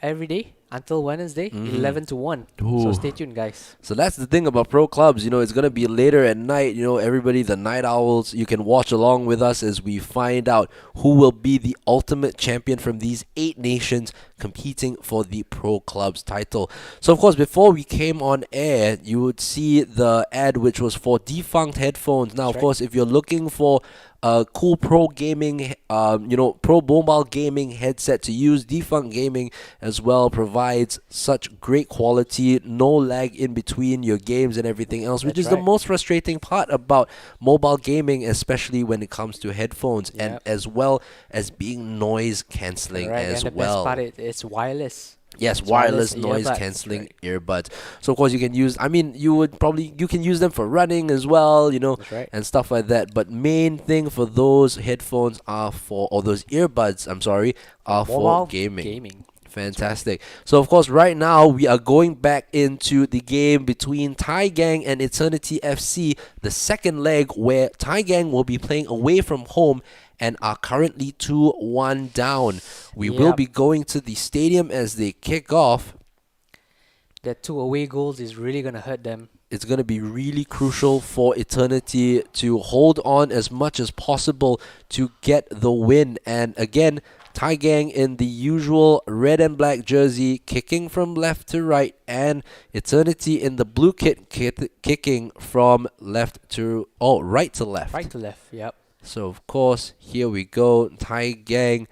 every day until Wednesday, 11 to 1. So Ooh. stay tuned, guys. So that's the thing about pro clubs, it's going to be later at night. Everybody, the night owls, you can watch along with us as we find out who will be the ultimate champion from these 8 nations competing for the pro clubs title. So, of course, before we came on air, you would see the ad which was for defunct headphones. Now, That's of right. course, if you're looking for a cool pro gaming, pro mobile gaming headset to use, Defunct Gaming as well provides such great quality, no lag in between your games and everything else, which That's is the right. most frustrating part about mobile gaming, especially when it comes to headphones, and Yep. as well as being noise cancelling Correct. as And the well. best part, it's wireless. Yes, It's wireless wireless noise earbuds, cancelling right. earbuds. So of course you can use. You can use them for running as well, That's right. and stuff like that. But main thing for those headphones are for, or those earbuds, I'm sorry, are for Mobile gaming. Fantastic. So of course, right now we are going back into the game between Thai Gang and Eternity FC, the second leg where Thai Gang will be playing away from home and are currently 2-1 down. We will Yep. be going to the stadium as they kick off. That 2 away goals is really gonna hurt them. It's going to be really crucial for Eternity to hold on as much as possible to get the win. And again, Thai Gang in the usual red and black jersey, kicking from left to right, and Eternity in the blue kit kicking from right to left. Right to left. Yep. So of course, here we go. Thai Gang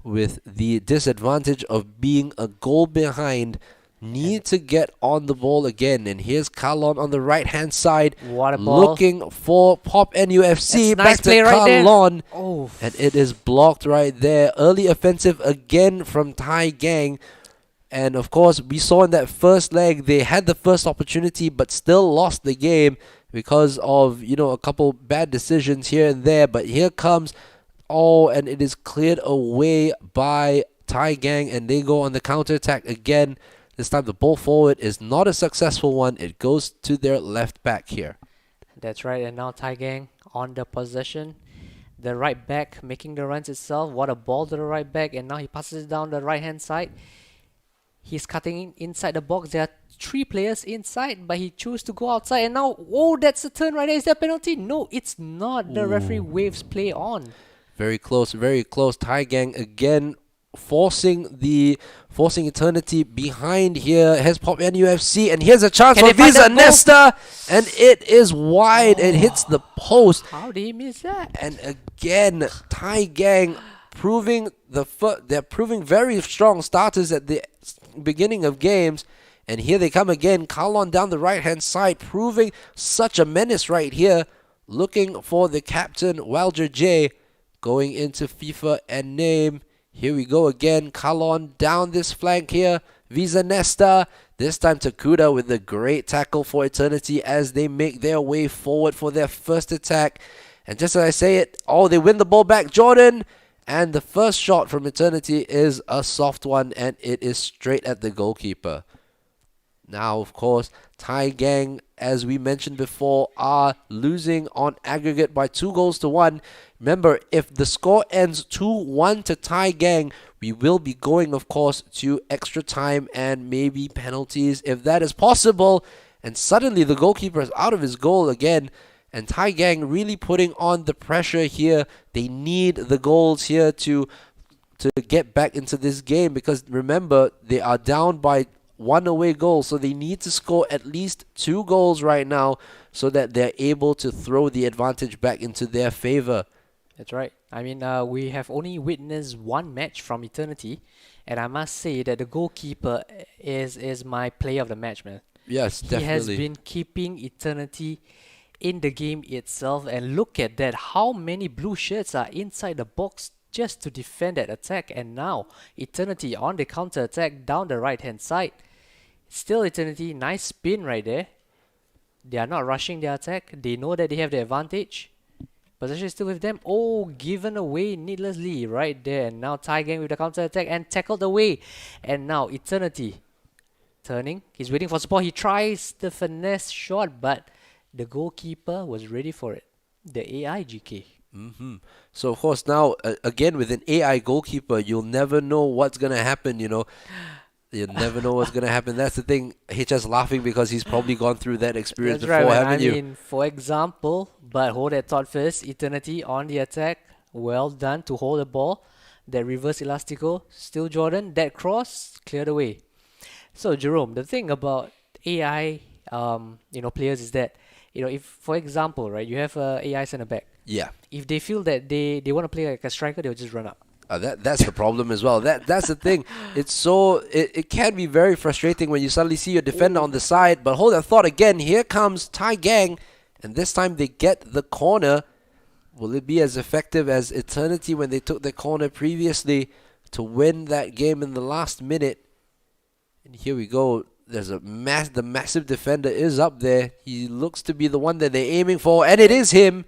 with the disadvantage of being a goal behind need to get on the ball again. And here's Kalon on the right hand side What a ball. looking for Pop NUFC. That's nice Back play to right there. Kalon. Oh. And it is blocked right there. Early offensive again from Thai Gang. And of course, we saw in that first leg, they had the first opportunity but still lost the game because of, a couple bad decisions here and there. But here comes, and it is cleared away by Thai Gang, and they go on the counter-attack again. This time the ball forward is not a successful one. It goes to their left back here. That's right. And now Thai Gang on the possession. The right back making the runs itself. What a ball to the right back. And now he passes it down the right hand side. He's cutting inside the box. There are 3 players inside, but he chose to go outside. And now, that's a turn right there. Is that a penalty? No, it's not. The referee waves play on. Very close, very close. Thai Gang again forcing Eternity behind here. Here's Pop NUFC, and here's a chance Can for they find Visa that goal? Nesta, and it is wide. It hits the post, How did he miss that? and again, Thai Gang they're proving very strong starters at the beginning of games. And here they come again. Kalon down the right-hand side, proving such a menace right here. Looking for the captain, Walger J, going into FIFA and name. Here we go again. Kalon down this flank here. Visa Nesta. This time Takuda with a great tackle for Eternity as they make their way forward for their first attack. And just as I say it, they win the ball back. Jordan. And the first shot from Eternity is a soft one, and it is straight at the goalkeeper. Now, of course, Thai Gang, as we mentioned before, are losing on aggregate by 2-1. Remember, if the score ends 2-1 to Thai Gang, we will be going, of course, to extra time and maybe penalties if that is possible. And suddenly the goalkeeper is out of his goal again. And Thai Gang really putting on the pressure here. They need the goals here to get back into this game because remember, they are down by 1 away goal. So they need to score at least 2 goals right now so that they're able to throw the advantage back into their favor. That's right. I mean, we have only witnessed 1 match from Eternity. And I must say that the goalkeeper is my player of the match, man. Yes, He definitely. has been keeping Eternity in the game itself, and look at that, how many blue shirts are inside the box just to defend that attack. And now Eternity on the counter attack down the right hand side. Still Eternity, nice spin right there. They are not rushing their attack. They know that they have the advantage. Possession is still with them. Oh, given away needlessly right there. And now Tai Gang with the counter attack and tackled away. And now Eternity turning. He's waiting for support. He tries the finesse shot, but the goalkeeper was ready for it. The AI GK. So of course now again with an AI goalkeeper, you'll never know what's gonna happen. You'll never know what's gonna happen. That's the thing. HS laughing because he's probably gone through that experience That's before, right, man. haven't I you? mean, for example, but hold that thought first. Eternity on the attack. Well done to hold the ball. That reverse elastico. Still Jordan. That cross cleared away. So Jerome, the thing about AI, players is that, if for example, right, you have a AI center back. Yeah. If they feel that they want to play like a striker, they'll just run up. That's the problem as well. That's the thing. It can be very frustrating when you suddenly see your defender on the side. But hold that thought again. Here comes Tai Gang, and this time they get the corner. Will it be as effective as Eternity when they took the corner previously to win that game in the last minute? And here we go. There's the massive defender is up there. He looks to be the one that they're aiming for, and it is him.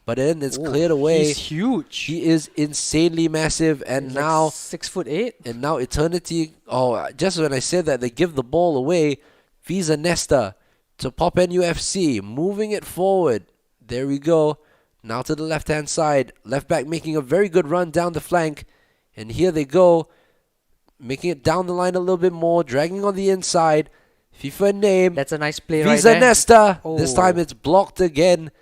But then it's cleared away. He's huge. He is insanely massive, and He's now like 6'8". and now Eternity. Oh, just when I said that, they give the ball away. Visa Nesta to Pop NUFC, moving it forward. There we go. Now to the left-hand side. Left back making a very good run down the flank, and here they go, making it down the line a little bit more, dragging on the inside. FIFA name. That's a nice play right Visa there. Nesta. This Oh. time it's blocked again.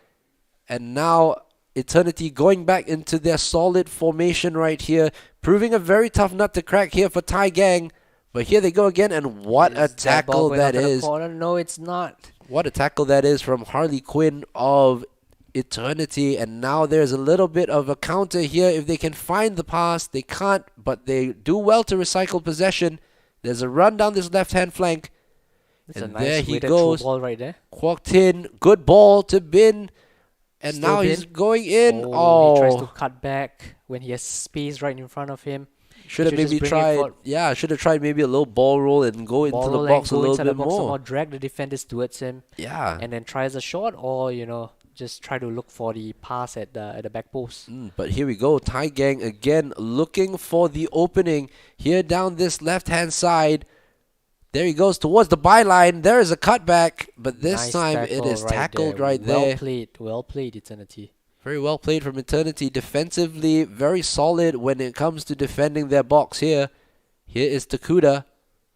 And now Eternity going back into their solid formation right here, proving a very tough nut to crack here for Tai Gang. But here they go again, and what a Is that tackle ball going that out to the is. corner? No, it's not. What a tackle that is from Harley Quinn of Eternity. And now there's a little bit of a counter here. If they can find the pass, they can't, but they do well to recycle possession. There's a run down this left-hand flank. It's a And nice there he weighted goes. through ball right there. Quacked in. Good ball to Bin. And Still now Bin. he's going in. He tries to Oh, cut back when he has space right in front of him. should have should just maybe bring it tried. forward. Yeah, should have tried maybe a little ball roll and go into Ball the roll box a and go little inside the bit box some more. more, drag the defenders towards him, Yeah. and then tries a shot, or just try to look for the pass at the back post. But here we go. Tai Gang again looking for the opening here down this left-hand side. There he goes towards the byline. There is a cutback, but this Nice time it tackle is tackled right Well there. played, Eternity. Very well played from Eternity. Defensively, very solid when it comes to defending their box here. Here is Takuda,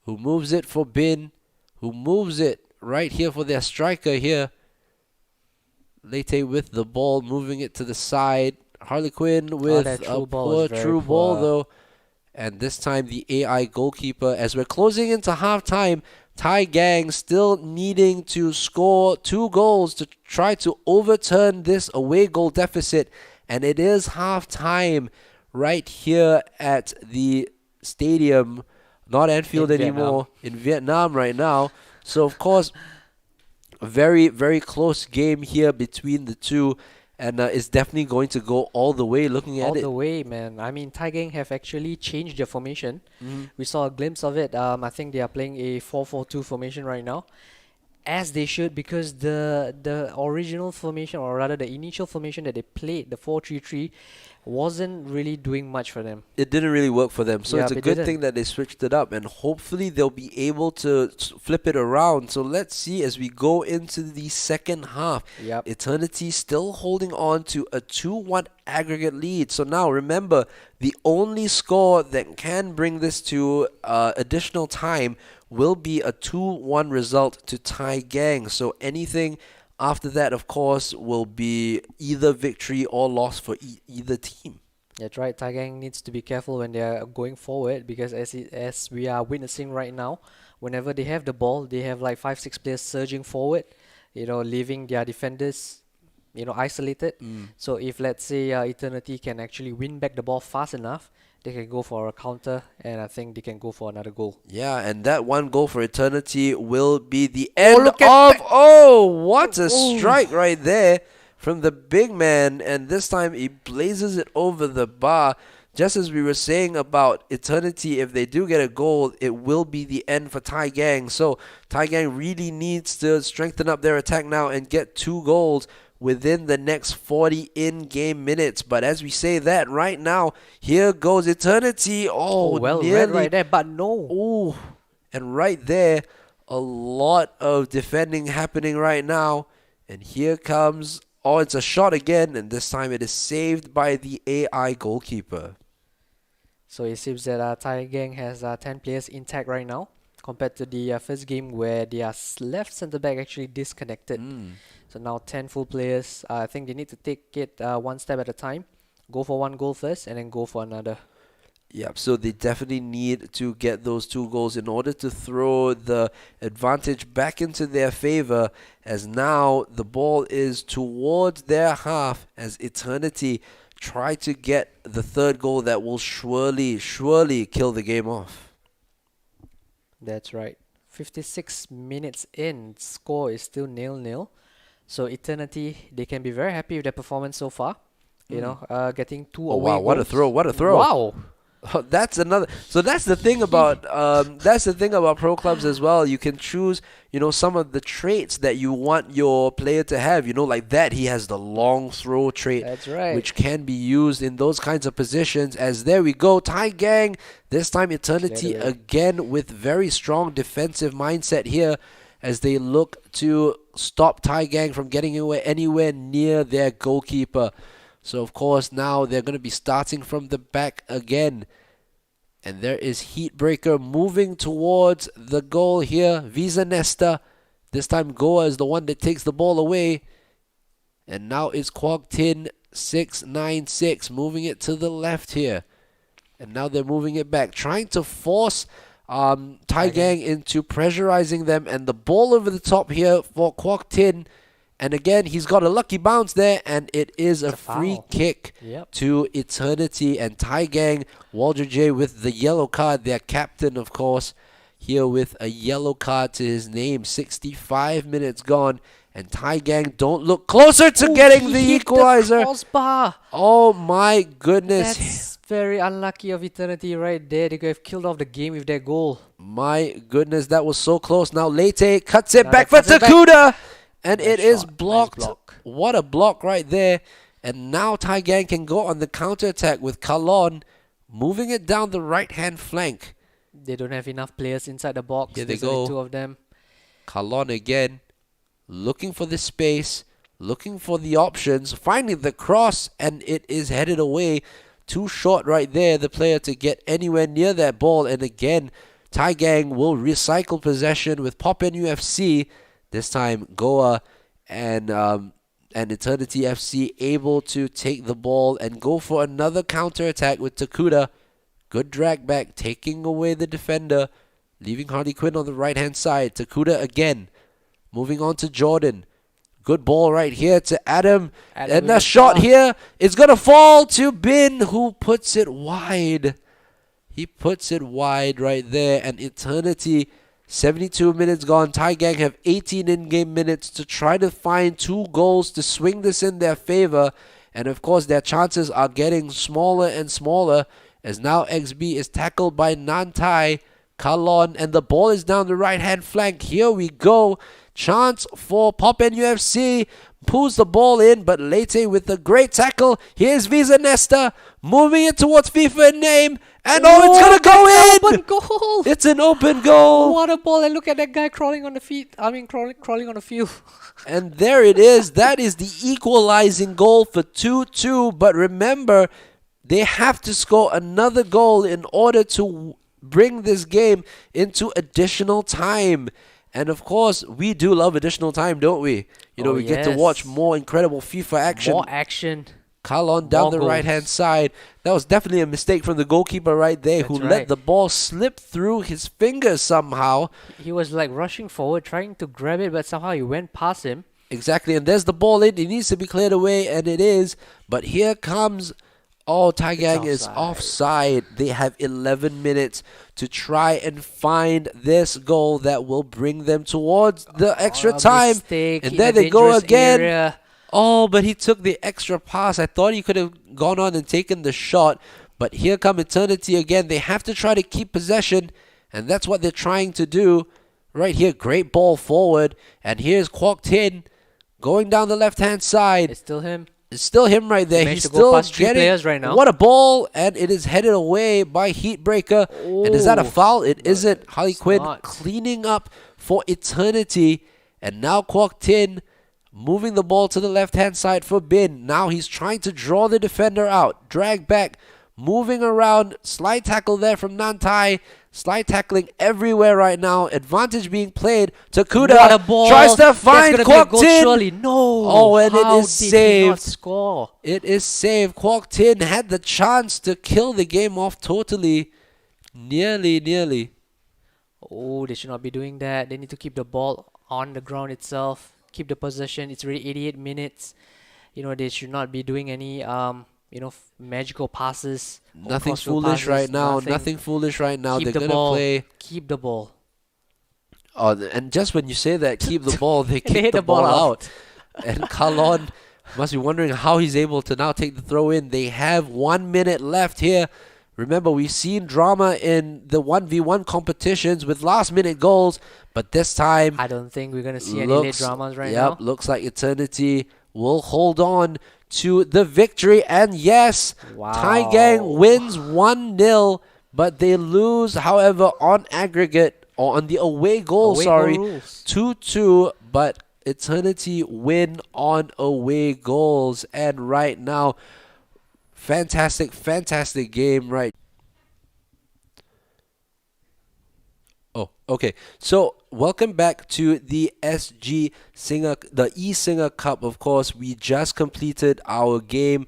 who moves it for Bin, who moves it right here for their striker here. Lete with the ball, moving it to the side. Harley Quinn with that a through ball poor was very true ball, poor. though. And this time the AI goalkeeper, as we're closing into halftime, Tai Gang still needing to score 2 goals to try to overturn this away goal deficit. And it is halftime right here at the stadium, not Anfield In anymore, in Vietnam right now. So, of course, a very, very close game here between the two. And it's definitely going to go all the way looking All at it. the way, man. I mean, Tai Gang have actually changed their formation. Mm-hmm. We saw a glimpse of it. I think they are playing a 4-4-2 formation right now, as they should, because the original formation, or rather the initial formation that they played, the 4-3-3, wasn't really doing much for them. It didn't really work for them. So Yeah, it's a it good didn't. thing that they switched it up, and hopefully they'll be able to flip it around. So let's see as we go into the second half. Yep. Eternity still holding on to a 2-1 aggregate lead. So now remember, the only score that can bring this to additional time will be a 2-1 result to Tai Gang. So anything after that, of course, will be either victory or loss for either team. That's right. Tai Gang needs to be careful when they are going forward, because as we are witnessing right now, whenever they have the ball, they have like 5-6 players surging forward, leaving their defenders, isolated. So if, let's say, Eternity can actually win back the ball fast enough, they can go for a counter, and I think they can go for another goal. Yeah, and that one goal for Eternity will be the end look of... at Oh, what a strike right there from the big man. And this time he blazes it over the bar. Just as we were saying about Eternity, if they do get a goal, it will be the end for Tai Gang. So Tai Gang really needs to strengthen up their attack now and get 2 goals. within the next 40 in-game minutes. But as we say that right now, here goes Eternity. Oh, Oh, well read nearly. right there, but no. Oh, and right there, a lot of defending happening right now. And here comes, oh, it's a shot again, and this time it is saved by the AI goalkeeper. So it seems that Thai Gang has 10 players intact right now, compared to the first game where their left centre back actually disconnected. So now 10 full players. I think they need to take it one step at a time. Go for one goal first and then go for another. Yep, so they definitely need to get those 2 goals in order to throw the advantage back into their favor, as now the ball is towards their half as Eternity try to get the 3rd goal that will surely kill the game off. That's right. 56 minutes in, score is still 0-0. So Eternity, they can be very happy with their performance so far. You know, getting 2 Oh away wow, what a goals. throw, what a throw. Wow. Oh, that's another. So that's the thing about pro clubs as well. You can choose, some of the traits that you want your player to have. Like that, he has the long throw trait, That's right. which can be used in those kinds of positions. As there we go, Thai Gang. This time Eternity Cleared away. again with very strong defensive mindset here, as they look to stop Thai Gang from getting anywhere near their goalkeeper. So, of course, now they're going to be starting from the back again. And there is Heatbreaker moving towards the goal here. Visa Nesta. This time Goa is the one that takes the ball away. And now it's Quagtin 696 moving it to the left here. And now they're moving it back, trying to force Thai Gang into pressurizing them. And the ball over the top here for Quagtin. And again, he's got a lucky bounce there, and it is a free foul. kick Yep. to Eternity. And Thai Gang, Walter J with the yellow card, their captain, of course, here with a yellow card to his name. 65 minutes gone, and Thai Gang don't look closer to getting He the hit equalizer. The crossbar. Oh my goodness. That's very unlucky of Eternity right there. They could have killed off the game with their goal. My goodness, that was so close. Now Leyte cuts it Now back they for cuts it back. Takuda. And Nice it is shot. Nice blocked. block. What a block right there. And now Thai Gang can go on the counter-attack with Kalon moving it down the right-hand flank. They don't have enough players inside the box. Here they There's only go. 2 of them. Kalon again, looking for the space, looking for the options, finding the cross, and it is headed away. Too short right there, the player to get anywhere near that ball. And again, Thai Gang will recycle possession with Pop UFC. This time, Goa and Eternity FC able to take the ball and go for another counter-attack with Takuda. Good drag back, taking away the defender, leaving Harley Quinn on the right-hand side. Takuda again, moving on to Jordan. Good ball right here to Adam. Adam And with the the shot shot. here is going to fall to Bin, who puts it wide. He puts it wide right there. And Eternity, 72 minutes gone. Thai Gang have 18 in-game minutes to try to find 2 goals to swing this in their favor. And of course, their chances are getting smaller and smaller, as now XB is tackled by Nantai Kalon, and the ball is down the right-hand flank. Here we go. Chance for Pop UFC. Pulls the ball in, but Leyte with a great tackle. Here's Visa Nesta moving it towards FIFA in name. And it's going to go in! Open goal! It's an open goal. What a ball. And look at that guy crawling on the feet. Crawling on the field. And there it is. That is the equalizing goal for 2-2. But remember, they have to score another goal in order to bring this game into additional time. And of course, we do love additional time, don't we? We get to watch more incredible FIFA action. More action. Kalon down More the goals. right-hand side. That was definitely a mistake from the goalkeeper right there, who That's let right. the ball slip through his fingers somehow. He was like rushing forward, trying to grab it, but somehow he went past him. Exactly, and there's the ball in. It needs to be cleared away, and it is. But here comes... Oh, Thai Gang is offside. They have 11 minutes to try and find this goal that will bring them towards the extra time. Mistake And in there a they go dangerous again. area. Oh, but he took the extra pass. I thought he could have gone on and taken the shot. But here come Eternity again. They have to try to keep possession, and that's what they're trying to do. Right here, great ball forward. And here's Kwok Tin going down the left-hand side. It's still him. It's still him right there. managed He's to go still past three getting players right now. what a ball, and it is headed away by Heatbreaker. And is that a Oh, foul? It no, isn't. Harley it's Quinn not. cleaning up for eternity, and now Kwok Tin moving the ball to the left-hand side for Bin. Now he's trying to draw the defender out, drag back, moving around, slide tackle there from Nantai. Slide tackling everywhere right now. Advantage being played. Takuda What a ball. tries to find That's gonna be a goal, Kwok surely. Tin. No. Oh, and it How is did he not saved. score? It is saved. Kwok Tin had the chance to kill the game off totally. Nearly. Oh, they should not be doing that. They need to keep the ball on the ground itself. Keep the possession. It's already 88 minutes. They should not be doing any magical passes. or Nothing crossfield foolish passes, right now. nothing. Nothing foolish right now. Keep They're the gonna ball. play. Keep the ball. Oh, and just when you say that, keep the ball, they They kick hit the the ball ball out. out. And Kalon must be wondering how he's able to now take the throw in. They have 1 minute left here. Remember, we've seen drama in the 1v1 competitions with last minute goals, but this time I don't think we're gonna see any late dramas right now. looks like Eternity will hold on to the victory. And yes, Wow. Tai Gang wins 1-0, but they lose, however, on aggregate, or on the away goal, Away goal rules. 2-2, but Eternity win on away goals. And right now, fantastic game, right? Oh, okay. So, welcome back to the the eSINGA Cup. Of course, we just completed our game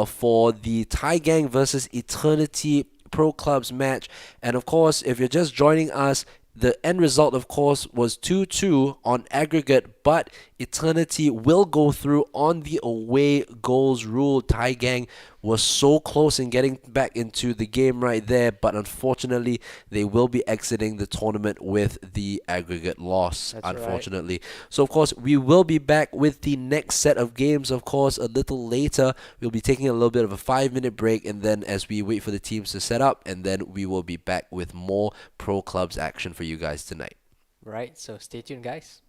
for the Tai Gang versus Eternity Pro Clubs match. And of course, if you're just joining us, the end result, of course, was 2-2 on aggregate, but Eternity will go through on the away goals rule. Tai Gang was so close in getting back into the game right there, but unfortunately, they will be exiting the tournament with the aggregate loss, That's right. unfortunately. So, of course, we will be back with the next set of games, of course, a little later. We'll be taking a little bit of a 5-minute break, and then as we wait for the teams to set up, and then we will be back with more Pro Clubs action for you guys tonight. Right, so stay tuned, guys.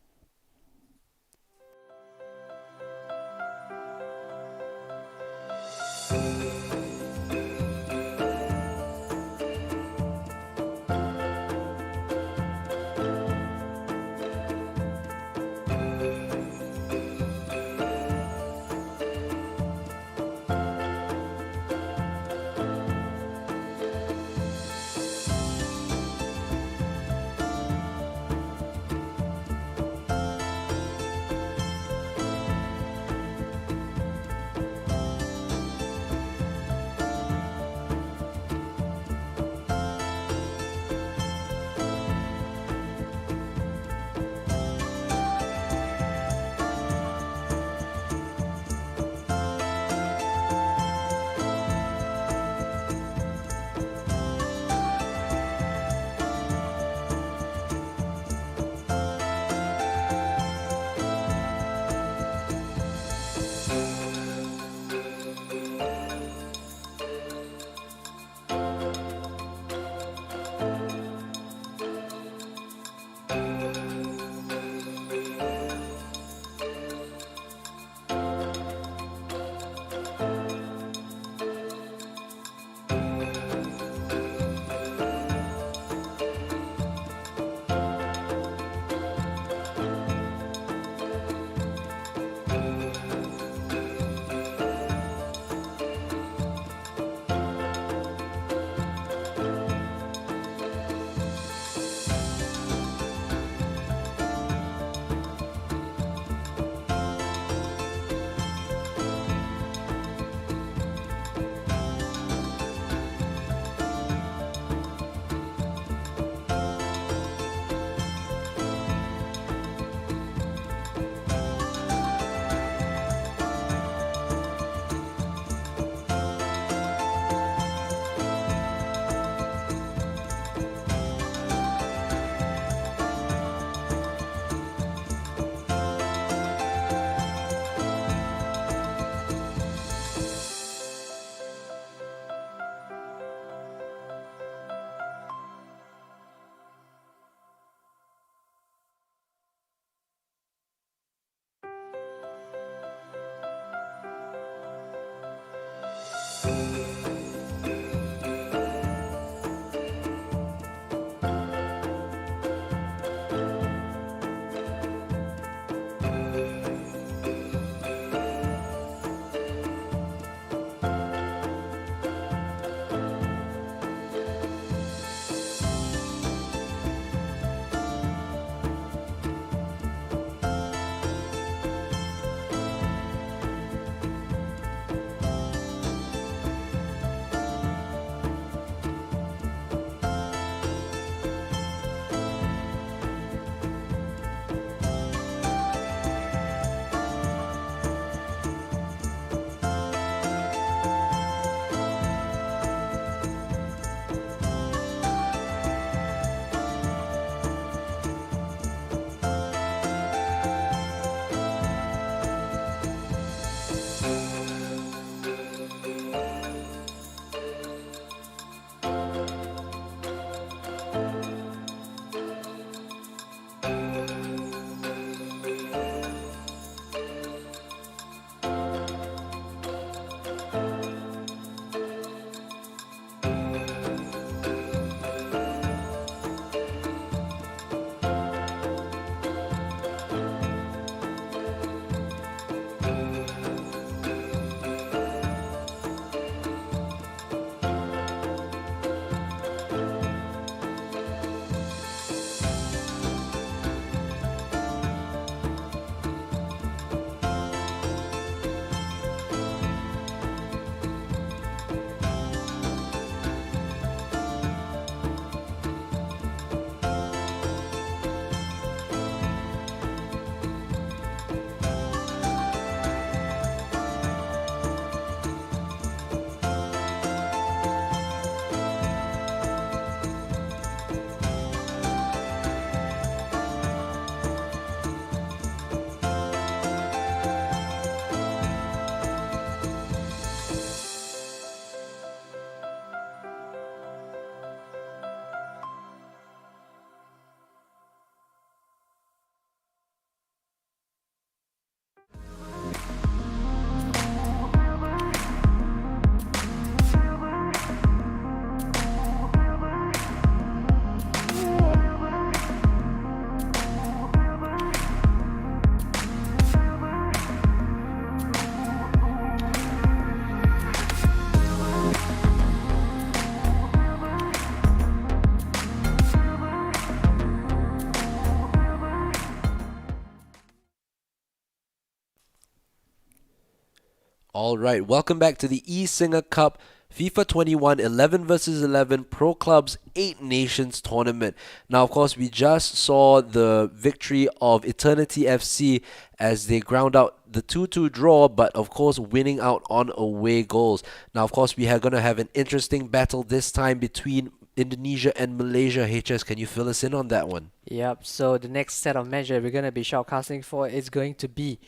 All right, welcome back to the eSINGA Cup FIFA 21 11 versus 11 Pro Clubs 8 Nations Tournament. Now, of course, we just saw the victory of Eternity FC as they ground out the 2-2 draw, but of course, winning out on away goals. Now, of course, we are going to have an interesting battle this time between Indonesia and Malaysia. HS, can you fill us in on that one? Yep, so the next set of matches we're going to be shoutcasting for is going to be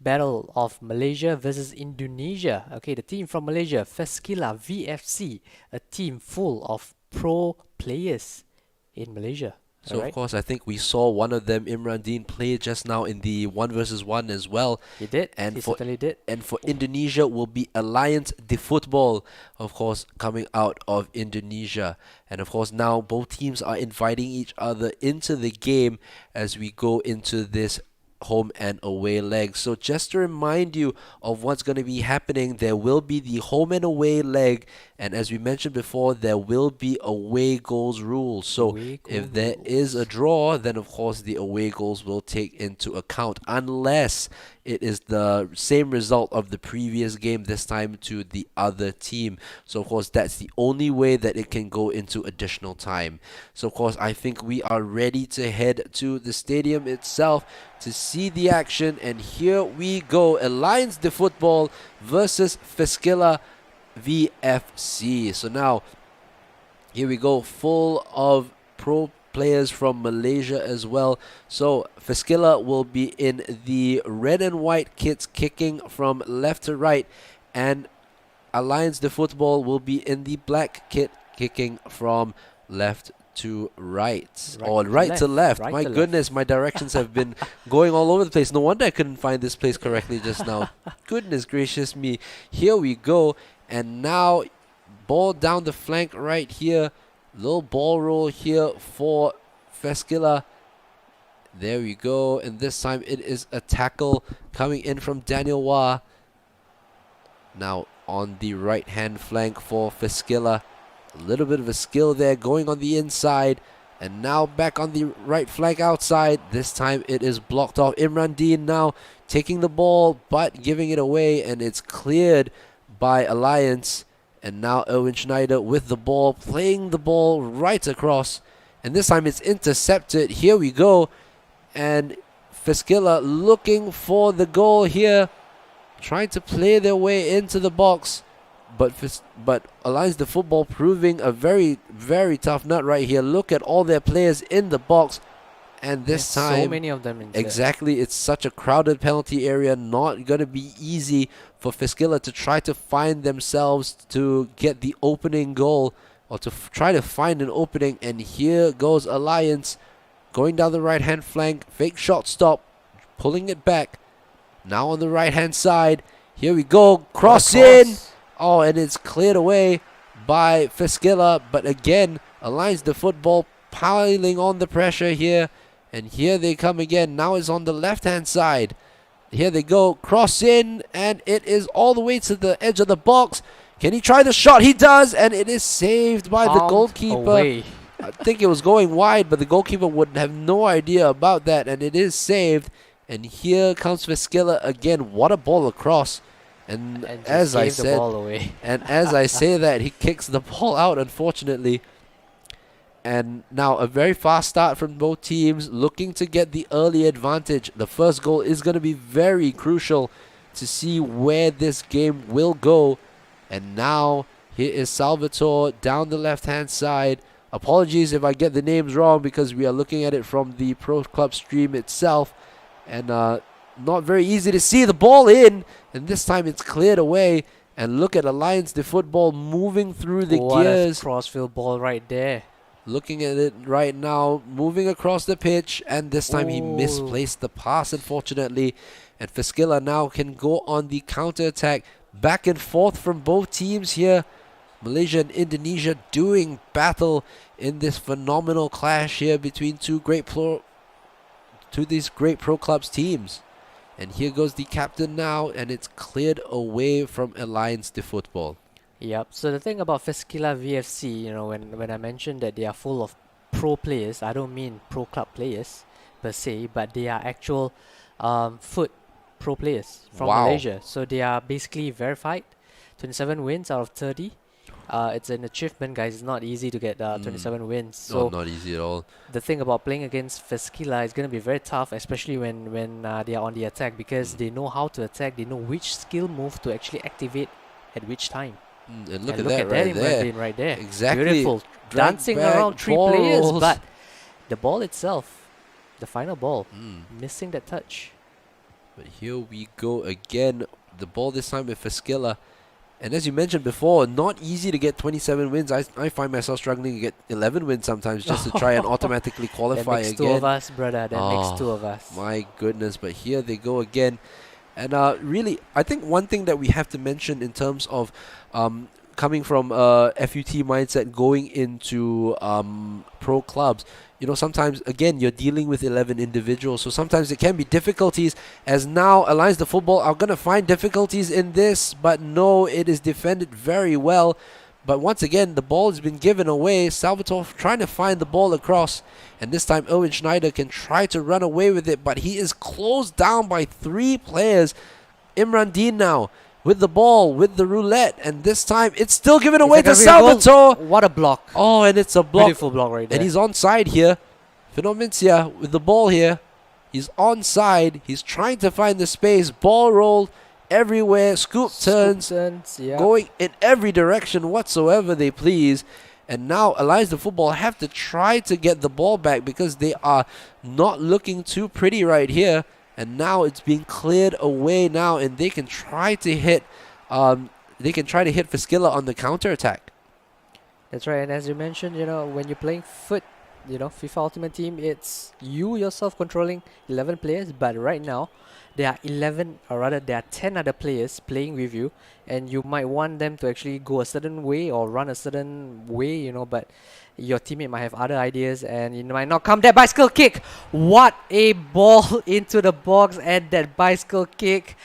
Battle of Malaysia versus Indonesia. Okay, the team from Malaysia, Feskila VFC, a team full of pro players in Malaysia. So, of Alright, course, I think we saw one of them, Imran Dean, play just now in the 1 versus 1 as well. he did. And He for certainly did. and for Indonesia will be Alliance de Football, of course, coming out of Indonesia. And of course, now both teams are inviting each other into the game as we go into this home and away leg. So just to remind you of what's going to be happening, there will be the home and away leg, and as we mentioned before, there will be away goals rules. So Away if goal there is a rules. draw, then of course the away goals will take into account, unless it is the same result of the previous game, this time to the other team. So of course that's the only way that it can go into additional time. So of course I think we are ready to head to the stadium itself to see the action, and here we go. Alliance de Football versus Feskila VFC. So now here we go, full of pro players from Malaysia as well. So Feskila will be in the red and white kits, kicking from left to right, and Alliance de Football will be in the black kit, kicking from left to right, or right to left. Right My to left. goodness, my directions have been going all over the place. No wonder I couldn't find this place correctly just now. Goodness gracious me. Here we go, and now ball down the flank right here. Little ball roll here for Feskila. There we go, and this time it is a tackle coming in from Daniel Wah. Now on the right hand flank for Feskila. A little bit of a skill there going on the inside, and now back on the right flank outside. This time it is blocked off. Imran Dean now taking the ball but giving it away, and it's cleared by Alliance. And now Erwin Schneider with the ball, playing the ball right across, and this time it's intercepted. Here we go, and Feskila looking for the goal here, trying to play their way into the box, but Alliance de Football proving a very, very tough nut right here. Look at all their players in the box, and this There's time so many of them in there. exactly, it's such a crowded penalty area. Not going to be easy for Feskila to try to find themselves to get the opening goal, or to try to find an opening. And here goes Alliance going down the right hand flank. Fake shot stop, pulling it back. Now on the right hand side. Here we go. Cross in. Oh, and it's cleared away by Feskila. But again, Alliance de Football piling on the pressure here. And here they come again. Now it's on the left-hand side. Here they go. Cross in. And it is all the way to the edge of the box. Can he try the shot? He does. And it is saved by the goalkeeper. Away. I think it was going wide, but the goalkeeper would have no idea about that. And it is saved. And here comes Feskila again. What a ball across. And And as just I gave the said, ball away. and as I say that, he kicks the ball out, unfortunately. And now a very fast start from both teams, looking to get the early advantage. The first goal is going to be very crucial to see where this game will go. And now here is Salvatore down the left-hand side. Apologies if I get the names wrong, because we are looking at it from the Pro Club stream itself. And not very easy to see. The ball in, and this time it's cleared away. And look at Alliance de Football moving through the What gears. a crossfield ball right there. Looking at it right now, moving across the pitch, and this time he Ooh. misplaced the pass, unfortunately. And Feskila now can go on the counter-attack. Back and forth from both teams here. Malaysia and Indonesia doing battle in this phenomenal clash here between these great pro clubs teams. And here goes the captain now, and it's cleared away from Alliance de Football. Yep. So the thing about Feskila VFC, when I mentioned that they are full of pro players, I don't mean pro club players per se, but they are actual foot pro players from Wow. Malaysia. So they are basically verified. 27 wins out of 30. It's an achievement, guys. It's not easy to get 27 wins. No, So not easy at all. the thing about playing against Feskila is going to be very tough, especially when they are on the attack, because they know how to attack. They know which skill move to actually activate at which time. And look And at that right there. Imran right there. Exactly. Beautiful. Drag Dancing back, around three ball players, rolls. but the ball itself, the final ball, missing that touch. But here we go again. The ball this time with Feskila. And as you mentioned before, not easy to get 27 wins. I find myself struggling to get 11 wins sometimes just to try and automatically That qualify makes again. two of us, brother. That makes Oh, two of us. My goodness, but here they go again. And really, I think one thing that we have to mention in terms of coming from FUT mindset going into pro clubs, you know, sometimes, again, you're dealing with 11 individuals, so sometimes it can be difficulties, as now Alliance de Football are going to find difficulties in this, but no, it is defended very well. But once again, the ball has been given away. Salvatore trying to find the ball across, and this time Erwin Schneider can try to run away with it, but he is closed down by 3 players. Imran Dean now with the ball, with the roulette, and this time it's still given away to Salvatore. What a block. Oh, and it's a block. Beautiful block right there. And he's onside here. Phenomencia with the ball here. He's onside. He's trying to find the space. Ball rolled everywhere. Scoop turns. Yeah. Going in every direction whatsoever they please. And now Alliance de Football have to try to get the ball back because they are not looking too pretty right here. And now it's being cleared away now, and they can try to hit Feskila on the counter attack. That's right. And as you mentioned, you know, when you're playing foot, you know, FIFA Ultimate Team, it's you yourself controlling 11 players. But right now, there are 11, or rather, there are 10 other players playing with you, and you might want them to actually go a certain way or run a certain way, you know, but your teammate might have other ideas and it might not come. That bicycle kick! What a ball into the box, and that bicycle kick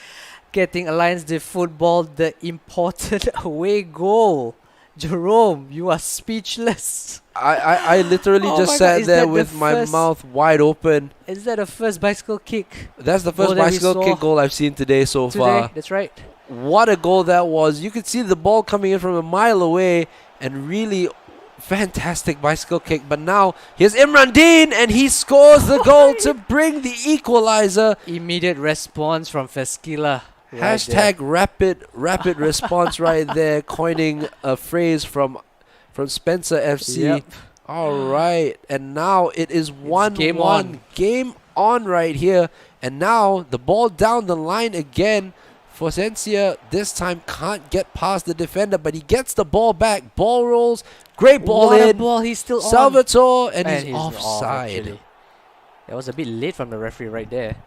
getting Alliance de Football the important away goal. Jerome, you are speechless. I literally Oh just my God, sat is there that the with my first- mouth wide open. Is that the first bicycle kick That's the first goal that we bicycle saw kick goal I've seen today so today? far. That's right. What a goal that was. You could see the ball coming in from a mile away, and really fantastic bicycle kick. But now here's Imran Dean, and he scores the goal to bring the equalizer. Immediate response from Feskila. Hashtag rapid response right there, coining a phrase from Spencer FC. Yep. All right, and now it is 1-1. game on. Game on right here. And now the ball down the line again. Fosencia this time can't get past the defender, but he gets the ball back. Ball rolls. Great ball What a in. ball, he's still on. Salvatore, and he's off, offside. actually. That was a bit late from the referee right there.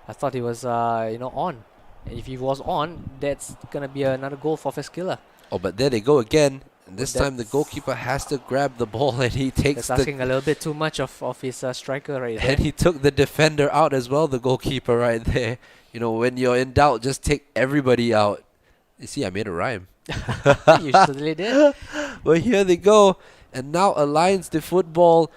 I thought he was, on. And if he was on, that's gonna be another goal for Feskila. Oh, but there they go again. And this But time the goalkeeper has to grab the ball, and he takes That's the asking a little bit too much of his striker right there. and he took the defender out as well, the goalkeeper right there. You know, when you're in doubt, just take everybody out. You see, I made a rhyme. You certainly did. Well, here they go. And now Alliance de Football,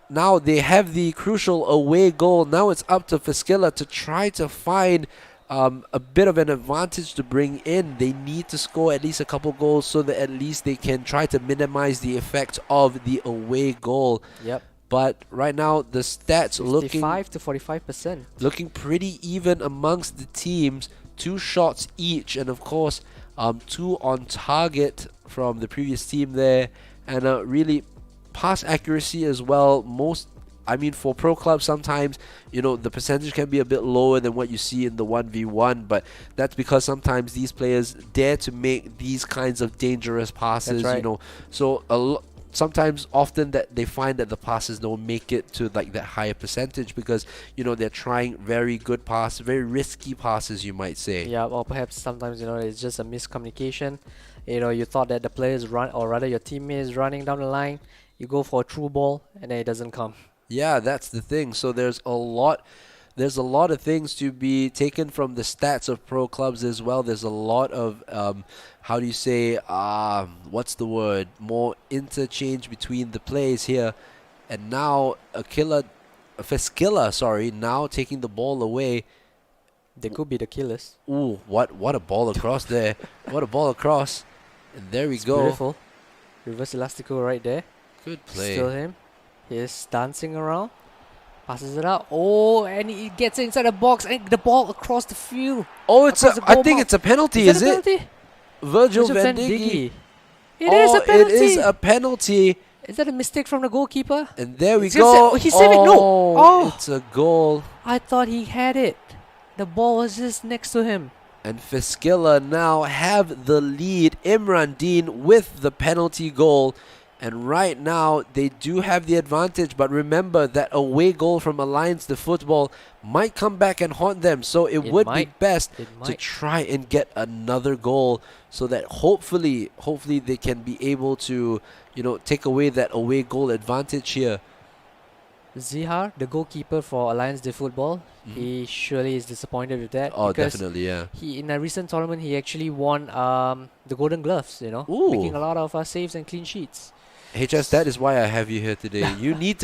now they have the crucial away goal. Now it's up to Feskila to try to find a bit of an advantage to bring in. They need to score at least a couple goals so that at least they can try to minimize the effect of the away goal. Yep. But right now, the stats 55 to 45%. looking pretty even amongst the teams. 2 shots each, and of course 2 on target from the previous team there, and really pass accuracy as well. For pro clubs, sometimes, you know, the percentage can be a bit lower than what you see in the 1v1, but that's because sometimes these players dare to make these kinds of dangerous passes. That's right. You know, so sometimes often that they find that the passes don't make it to like that higher percentage because, you know, they're trying very good passes, very risky passes, you might say. Yeah, or perhaps sometimes, you know, it's just a miscommunication. You know, you thought that the players run, or rather your teammate is running down the line. You go for a true ball, and then it doesn't come. Yeah, that's the thing. So there's a lot of things to be taken from the stats of pro clubs as well. There's a lot of what's the word? More interchange between the plays here. And now Feskila, now taking the ball away. They could be the killers. Ooh, what a ball across there. What a ball across. And there we It's go. beautiful. Reverse elastico right there. Good play. Still him. He's dancing around. Passes it out. Oh, and he gets inside the box and the ball across the field. Oh, it's Across a, the I goal think mark. it's a penalty, Is is that a it? penalty? Virgil Virgil van Dijk. It is a penalty. It is a penalty. Is that a mistake from the goalkeeper? And there we It's gonna go. say- he saved it. No. Oh. It's a goal. I thought he had it. The ball was just next to him. And Fiskila now have the lead. Imran Dean with the penalty goal. And right now, they do have the advantage. But remember, that away goal from Alliance the Football might come back and haunt them. So it would be best It to might. try and get another goal so that hopefully they can be able to, take away that away goal advantage here. Zihar, the goalkeeper for Alliance de Football, he surely is disappointed with that. Oh, because definitely, yeah. he in a recent tournament he actually won the Golden Gloves, Ooh. making a lot of saves and clean sheets. HS, that is why I have you here today. You need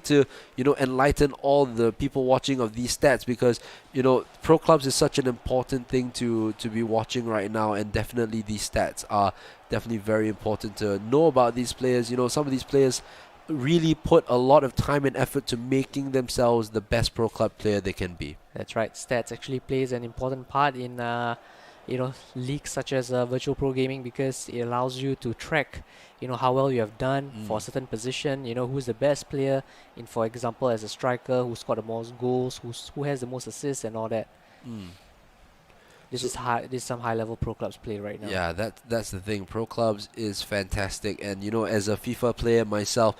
to enlighten all the people watching of these stats because, pro clubs is such an important thing to be watching right now, and definitely these stats are definitely very important to know about these players. Some of these players really put a lot of time and effort to making themselves the best pro club player they can be. That's right. Stats actually plays an important part in leagues such as virtual pro gaming because it allows you to track how well you have done for a certain position, who's the best player in, for example, as a striker, who scored the most goals, who has the most assists and all that. This is some high level pro clubs play right now. Yeah, that's the thing. Pro clubs is fantastic, and as a FIFA player myself,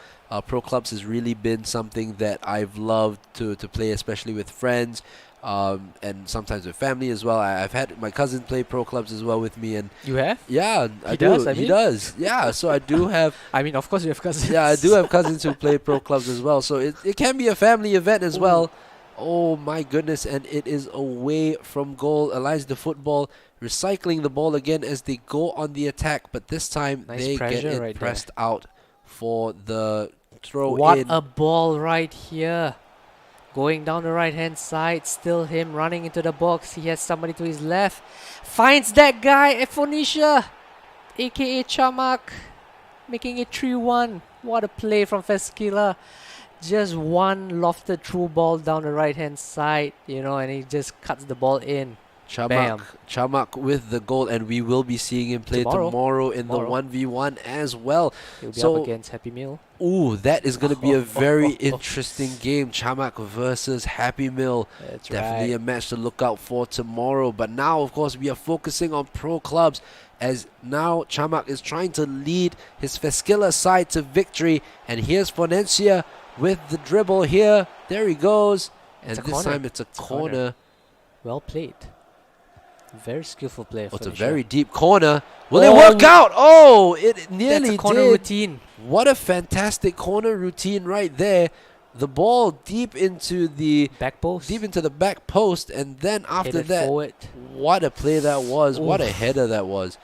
pro clubs has really been something that I've loved to play, especially with friends, and sometimes with family as well. I've had my cousin play pro clubs as well with me, and You have? yeah, I He do. does, I He mean? does. Yeah, so I do have. I mean, of course you have cousins. Yeah, I do have cousins who play pro clubs as well. So it can be a family event as well. Oh my goodness, and it is away from goal. Alliance the Football recycling the ball again as they go on the attack, but this time Nice they get pressure it right pressed out for the throw What in. a ball right here. Going down the right hand side, still him running into the box. He has somebody to his left. Finds that guy, Phoenicia, aka Chamak, making it 3-1. What a play from Feskila. Just one lofted through ball down the right hand side, and he just cuts the ball in. Bam. Chamak with the goal, and we will be seeing him play tomorrow in the 1v1 as well. He'll be up against Happy Meal. Ooh, that is going to be a very interesting game. Chamak versus Happy Meal. That's Definitely right. a match to look out for tomorrow. But now, of course, we are focusing on pro clubs as now Chamak is trying to lead his Feskila side to victory. And here's Fonencia with the dribble here. There he goes. And this time it's a corner. Well played. Very skillful player. Oh, it's a Fonecia. very deep corner. Will it work out? Oh, it nearly That's a corner did. routine. What a fantastic corner routine right there. The ball deep into the Back post. back post, and then after Headed that, forward. what a play that was. What a Oof. header that was.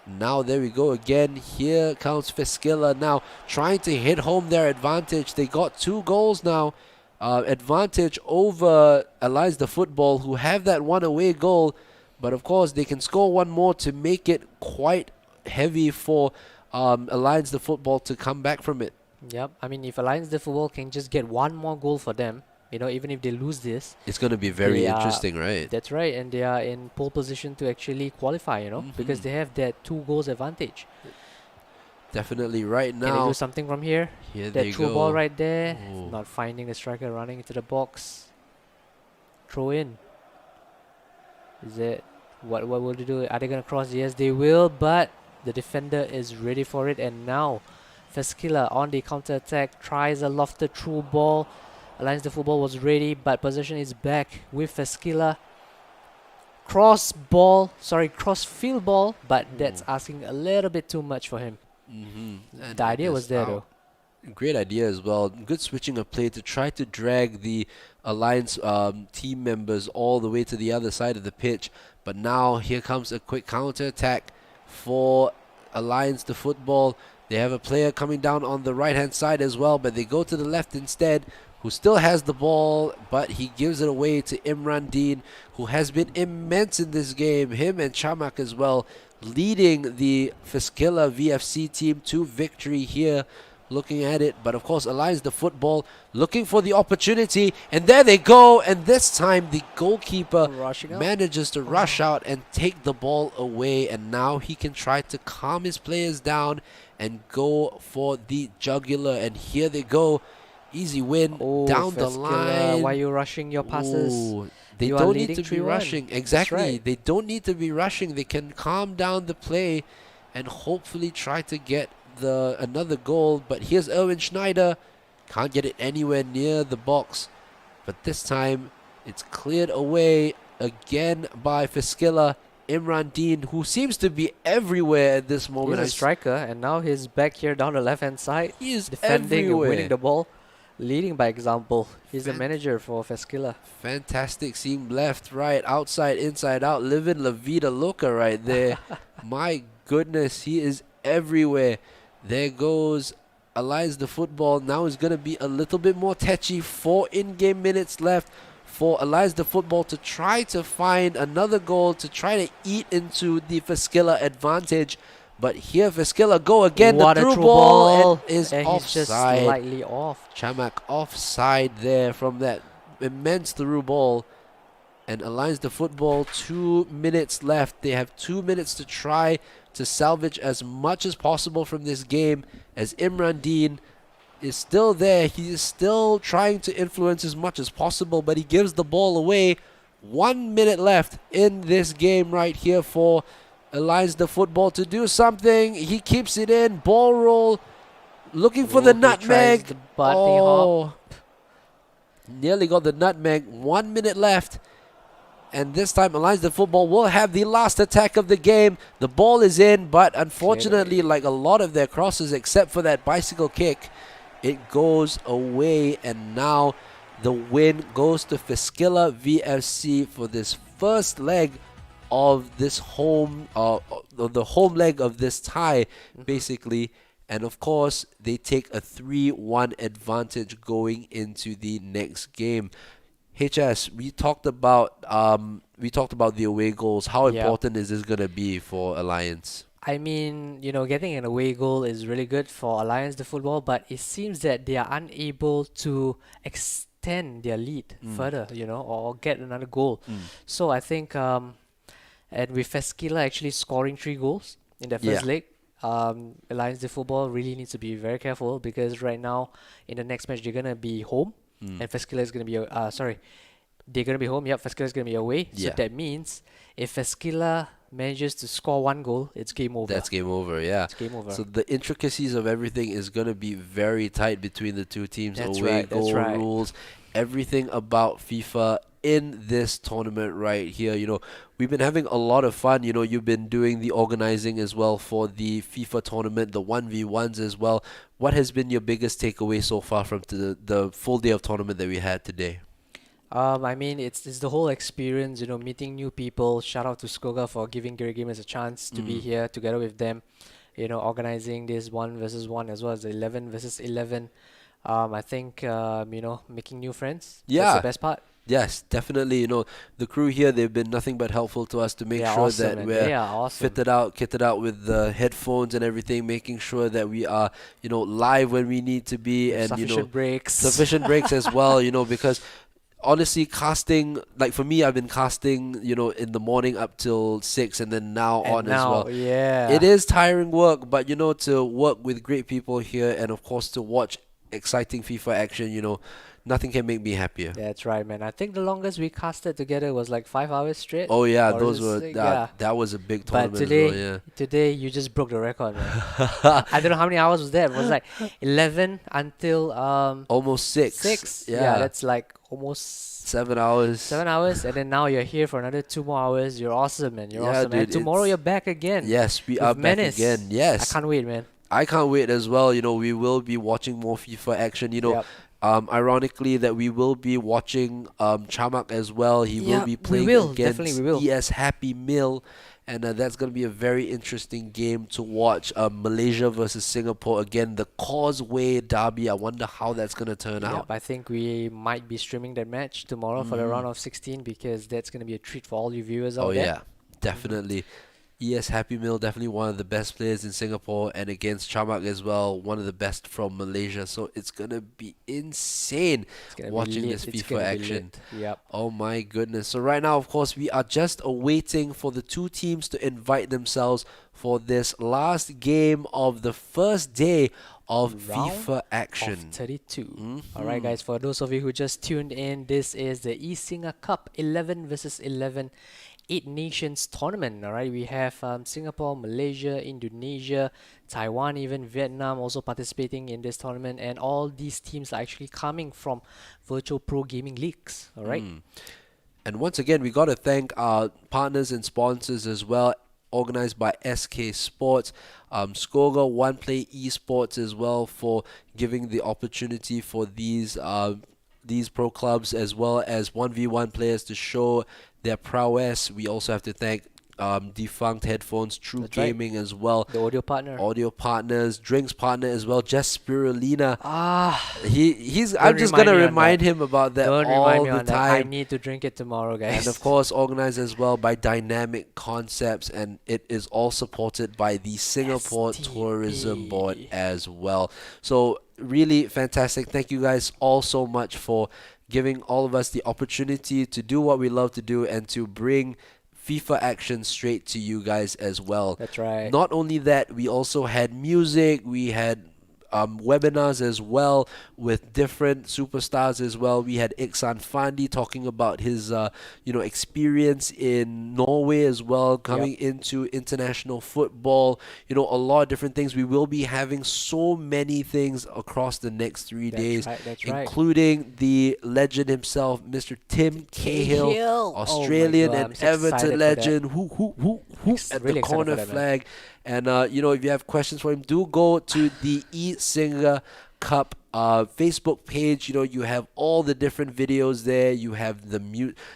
Now there we go again. Here comes Feskila now trying to hit home their advantage. They got 2 goals now. Advantage over Alliance the Football, who have that one away goal. But of course, they can score one more to make it quite heavy for Alliance the Football to come back from it. Yep. I mean, if Alliance the Football can just get one more goal for them, even if they lose this, It's going to be very They are- interesting, right? that's right, and they are in pole position to actually qualify, because they have that 2 goals advantage. Definitely right Can they now. do something from here? Here That they through go. ball right there, Ooh. not finding the striker, running into the box. Throw in. Is it what will they do? Are they gonna cross? Yes, they will, but the defender is ready for it, and now Feskila on the counter attack tries a lofted through ball. Alliance the Football was ready, but possession is back with Feskila. Cross field ball, but that's asking a little bit too much for him. And The idea it was is there out. though. Great idea as well. Good switching of play to try to drag the Alliance team members all the way to the other side of the pitch. But now here comes a quick counter attack for Alliance the Football. They have a player coming down on the right hand side as well, but they go to the left instead. who still has the ball, but he gives it away to Imran Dean, who has been immense in this game. Him and Chamak as well, leading the Fiskila VFC team to victory here. Looking at it, but of course Alliance the football looking for the opportunity, and there they go, and this time the goalkeeper manages to rush out and take the ball away, and now he can try to calm his players down and go for the jugular, and here they go. Easy win down the line. Why are you rushing your passes? Ooh, they You don't are need to leading be 3-1. rushing. That's Exactly. right. They don't need to be rushing. They can calm down the play and hopefully try to get another goal. But here's Erwin Schneider. Can't get it anywhere near the box. But this time it's cleared away again by Fiskila. Imran Dean, who seems to be everywhere at this moment. He's a striker, and now he's back here down the left-hand side, He is defending everywhere. and winning the ball, leading by example. He's the manager for Fiskila. Fantastic seam left, right, outside, inside out. Living La Vida Loca right there. My goodness, he is everywhere. There goes Alliance the football. Now is going to be a little bit more tetchy. 4 in-game minutes left for Alliance the football to try to find another goal, to try to eat into the Fiskila advantage. But here Fiskila go again. What The a through through ball ball. is And he's just offside. slightly off. Chamak offside there from that immense through ball. And Alliance the football, 2 minutes left. They have 2 minutes to try to salvage as much as possible from this game, as Imran Dean is still there. He is still trying to influence as much as possible, but he gives the ball away. 1 minute left in this game right here for Alliance the football to do something. He keeps it in. Ball roll. Looking for the He tries nutmeg. the bunny hop. Nearly got the nutmeg. 1 minute left. And this time, Alliance the football will have the last attack of the game. The ball is in, but unfortunately, like a lot of their crosses, except for that bicycle kick, it goes away. And now the win goes to Fiskila VFC for this first leg of this the home leg of this tie, basically. And of course, they take a 3-1 advantage going into the next game. HS, we talked about the away goals. How Yeah. important is this gonna be for Alliance? I mean, getting an away goal is really good for Alliance the football, but it seems that they are unable to extend their lead further, or get another goal. So I think, and with Fiskila actually scoring 3 goals in their first Yeah. leg, Alliance the football really needs to be very careful, because right now in the next match they're gonna be home, and Fiskila is gonna be they're gonna be home. Yep, Fiskila is gonna be away. So Yeah. that means if Fiskila manages to score 1 goal, it's game over. That's game over, yeah. It's game over. So the intricacies of everything is going to be very tight between the two teams. That's Away right, that's goal right. rules, everything about FIFA in this tournament right here. We've been having a lot of fun. You've been doing the organizing as well for the FIFA tournament, the 1v1s as well. What has been your biggest takeaway so far from the full day of tournament that we had today? I mean, it's the whole experience, meeting new people. Shout out to Skoga for giving Gary Gamers a chance to be here together with them, organizing this 1 versus 1 as well as the 11 versus 11. I think, making new friends. That's Yeah. the best part. Yes, definitely. The crew here, they've been nothing but helpful to us to make They're sure awesome, that man. we're They are awesome. kitted out with the headphones and everything, making sure that we are, live when we need to be, and Sufficient breaks. sufficient breaks as well, because honestly, casting, like for me, I've been casting, in the morning up till 6 and then now And on as now, well. yeah. It is tiring work, but to work with great people here, and of course to watch exciting FIFA action, nothing can make me happier. That's right, man. I think the longest we casted together was like 5 hours straight. Oh yeah, Or those is it were six? that was a big But tournament as well, yeah. today you just broke the record, man. I don't know how many hours was that. It was like 11 until Almost 6. 6. Yeah. That's like almost 7 hours. 7 hours, and then now you're here for another 2 more hours. You're awesome, man. You're Yeah, awesome. And dude, tomorrow it's- you're back again. Yes, we with are back Menace. again. Yes. I can't wait, man. I can't wait as well. We will be watching more FIFA action. Yep. Ironically, that we will be watching Chamak as well. He will Yep, be we playing will, against definitely we will. ES Happy Mill. and that's going to be a very interesting game to watch. Malaysia versus Singapore again, the Causeway Derby. I wonder how that's going to turn Yep, out. I think we might be streaming that match tomorrow for the round of 16 because that's going to be a treat for all you viewers Oh out there. yeah, definitely. Yes, Happy Meal, definitely one of the best players in Singapore, and against Chamak as well, one of the best from Malaysia. So it's gonna be insane It's going to be watching lit. this It's FIFA going to be action. lit. Yep. Oh my goodness. So right now, of course, we are just awaiting for the two teams to invite themselves for this last game of the first day of Round FIFA of action. 32. All right, guys, for those of you who just tuned in, this is the eSINGA Cup 11 versus 11 Eight Nations tournament. All right, we have Singapore, Malaysia, Indonesia, Taiwan, even Vietnam also participating in this tournament, and all these teams are actually coming from virtual pro gaming leagues. All right, And once again, we got to thank our partners and sponsors as well, organized by SK Sports, Skoga, One Play Esports as well for giving the opportunity for these pro clubs as well as 1v1 players to show their prowess. We also have to thank Defunct Headphones, True that's right. Gaming as well, The audio partner. audio partners, drinks partner as well, Jess Spirulina. Ah, He's I'm don't just remind gonna me on remind that. him about that Don't all remind me the on that. I time. need to drink it tomorrow, And of guys. course, organized as well by Dynamic Concepts, and it is all supported by the Singapore Tourism Board STB. as well. So, really fantastic. Thank you guys all so much for giving all of us the opportunity to do what we love to do and to bring FIFA action straight to you guys as well. That's right. Not only that, we also had music, we had webinars as well with different superstars as well. We had Iksan Fandi talking about his experience in Norway as well, coming into international football. A lot of different things. We will be having so many things across the next 3 days, That's right. including the legend himself, Mr. Tim Cahill, Cahill. Australian Oh my God, I'm and so excited Everton for that. legend, who at Really the excited for corner that, man. flag. And if you have questions for him, do go to the eSINGA Cup Facebook page. You have all the different videos there. You have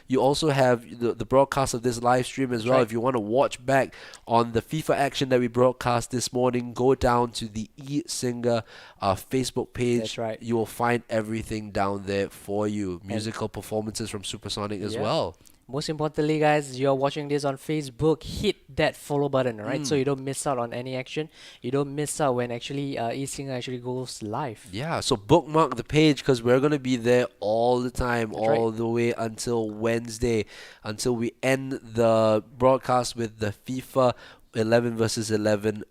you also have the broadcast of this live stream as well. right. If you want to watch back on the FIFA action that we broadcast this morning, go down to the eSINGA Facebook page. That's right. You will find everything down there for you. Musical performances from Supersonic as Yeah. well. Most importantly, guys, you're watching this on Facebook, hit that follow button, right? So you don't miss out on any action. You don't miss out when actually eSINGA actually goes live. Yeah, so bookmark the page because we're going to be there all the time, That's right. all the way until Wednesday, until we end the broadcast with the FIFA 11 versus 11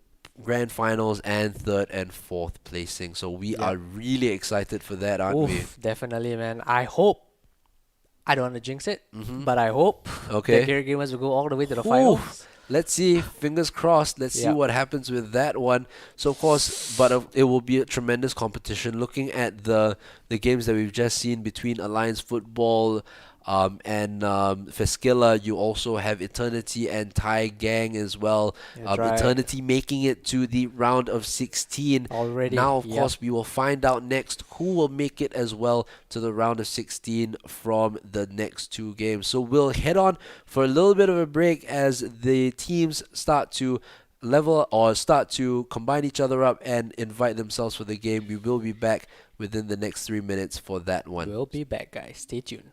grand finals and third and fourth placing. So we Yep. are really excited for that, aren't we? Oof, definitely, man. I don't want to jinx it, Mm-hmm. but I hope Okay. that Gear Gamers will go all the way to the Ooh. finals. Let's see, fingers crossed. Let's see Yeah. what happens with that one. So of course, but it will be a tremendous competition. Looking at the games that we've just seen between Alliance Football and Feskilla, you also have Eternity and Thai Gang as well. That's right. Eternity making it to the round of 16 Already, Now, of yep. course, we will find out next who will make it as well to the round of 16 from the next two games. So we'll head on for a little bit of a break as the teams start to level or start to combine each other up and invite themselves for the game. We will be back within the next 3 minutes for that one. We'll be back, guys. Stay tuned.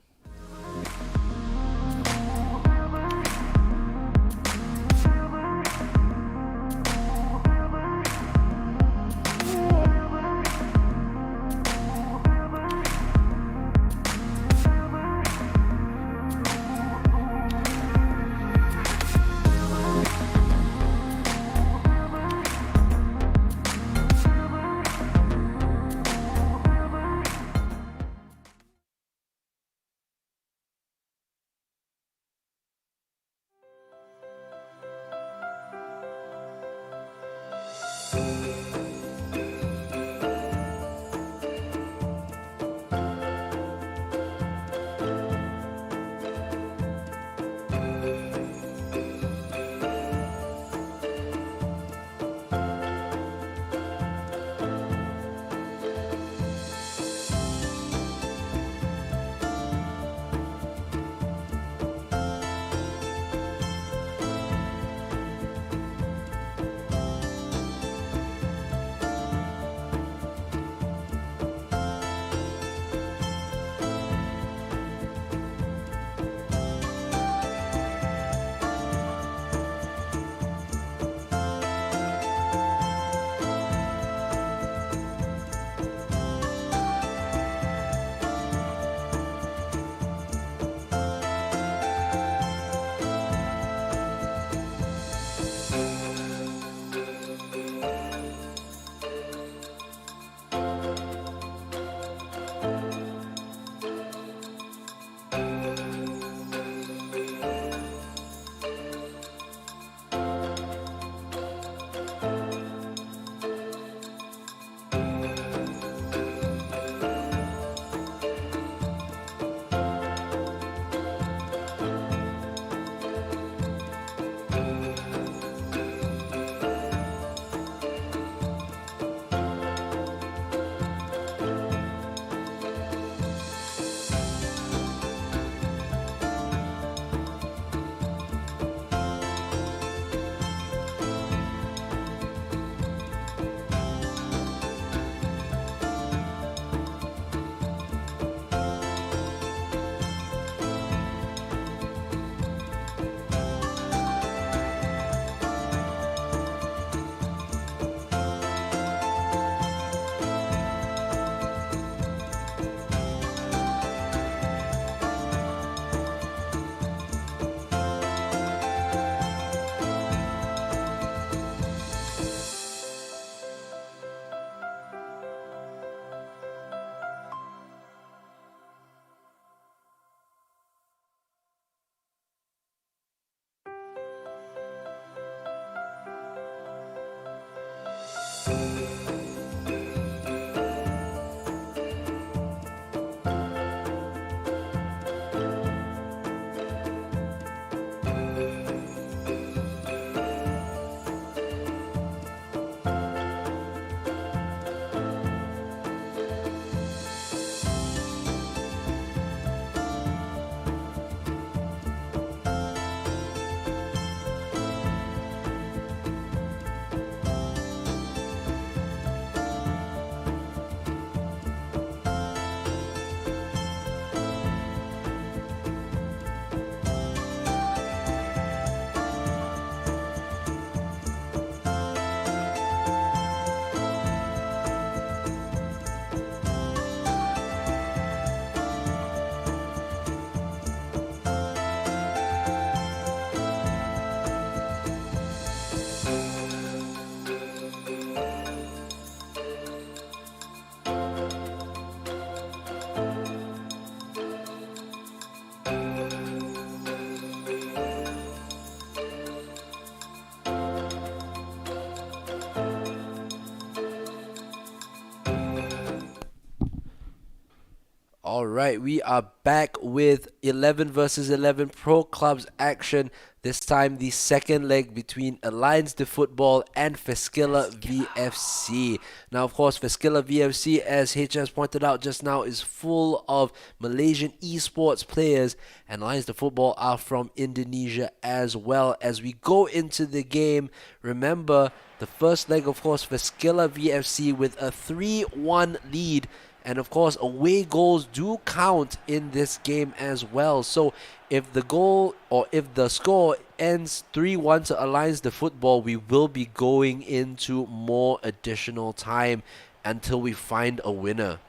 All right, we are back with 11 versus 11 Pro Clubs action. This time, the second leg between Alliance de Football and Feskilla VFC. Now, of course, Feskilla VFC, as H has pointed out just now, is full of Malaysian esports players, and Alliance de Football are from Indonesia as well. As we go into the game, remember the first leg, of course, Feskilla VFC with a 3-1 lead. And of course, away goals do count in this game as well. So if the goal or if the score ends 3-1 to Alliance de Football, we will be going into more additional time until we find a winner.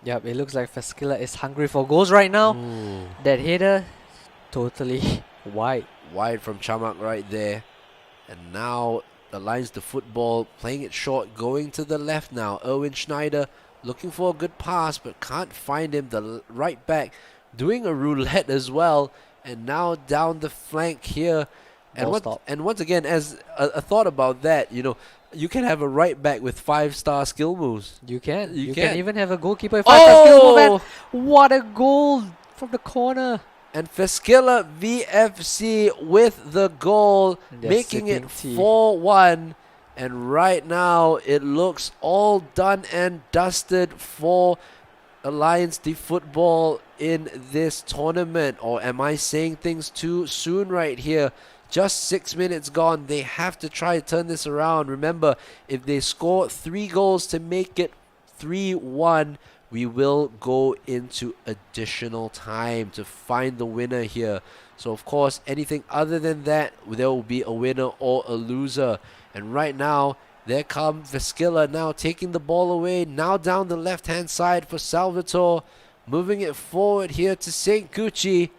Yep, it looks like Feskilla is hungry for goals right now. Ooh. That header, totally wide. Wide from Chamak right there. And now Alliance de Football playing it short, going to the left now. Erwin Schneider looking for a good pass, but can't find him. The right back doing a roulette as well. And now down the flank here. And, once again, as a thought about that, you can have a right back with 5-star skill moves. You can. You can can. even have a goalkeeper with 5-star skill move. And what a goal from the corner. And Feskilla VFC with the goal, making it 4-1. And right now, it looks all done and dusted for Alliance de Football in this tournament. Or am I saying things too soon right here? Just 6 minutes gone. They have to try to turn this around. Remember, if they score 3 goals to make it 3-1, we will go into additional time to find the winner here. So, of course, anything other than that, there will be a winner or a loser. And right now, there come Feskilla now taking the ball away. Now down the left-hand side for Salvatore. Moving it forward here to St. Gucci.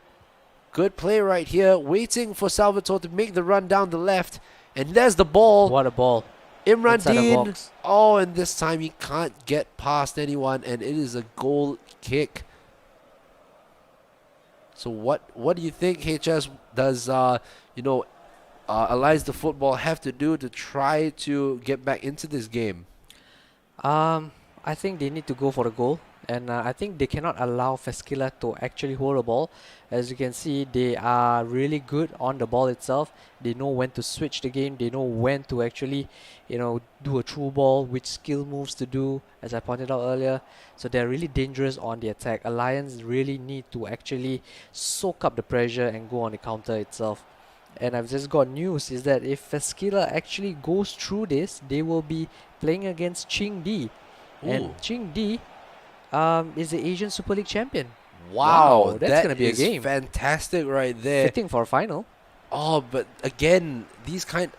Good play right here. Waiting for Salvatore to make the run down the left. And there's the ball. What a ball. Imran Dean. Oh, and this time he can't get past anyone. And it is a goal kick. So what do you think, HS, does, Alliance de Football have to do to try to get back into this game? I think they need to go for the goal. And I think they cannot allow Feskilla to actually hold the ball. As you can see, they are really good on the ball itself. They know when to switch the game. They know when to actually, do a true ball, which skill moves to do, as I pointed out earlier. So they're really dangerous on the attack. Alliance really need to actually soak up the pressure and go on the counter itself. And I've just got news is that if Feskilla actually goes through this, they will be playing against Ching Di. And Ching Di is the Asian Super League champion. Wow, that's going to be a game. Fantastic right there. Fitting for a final. Oh, but again, these kind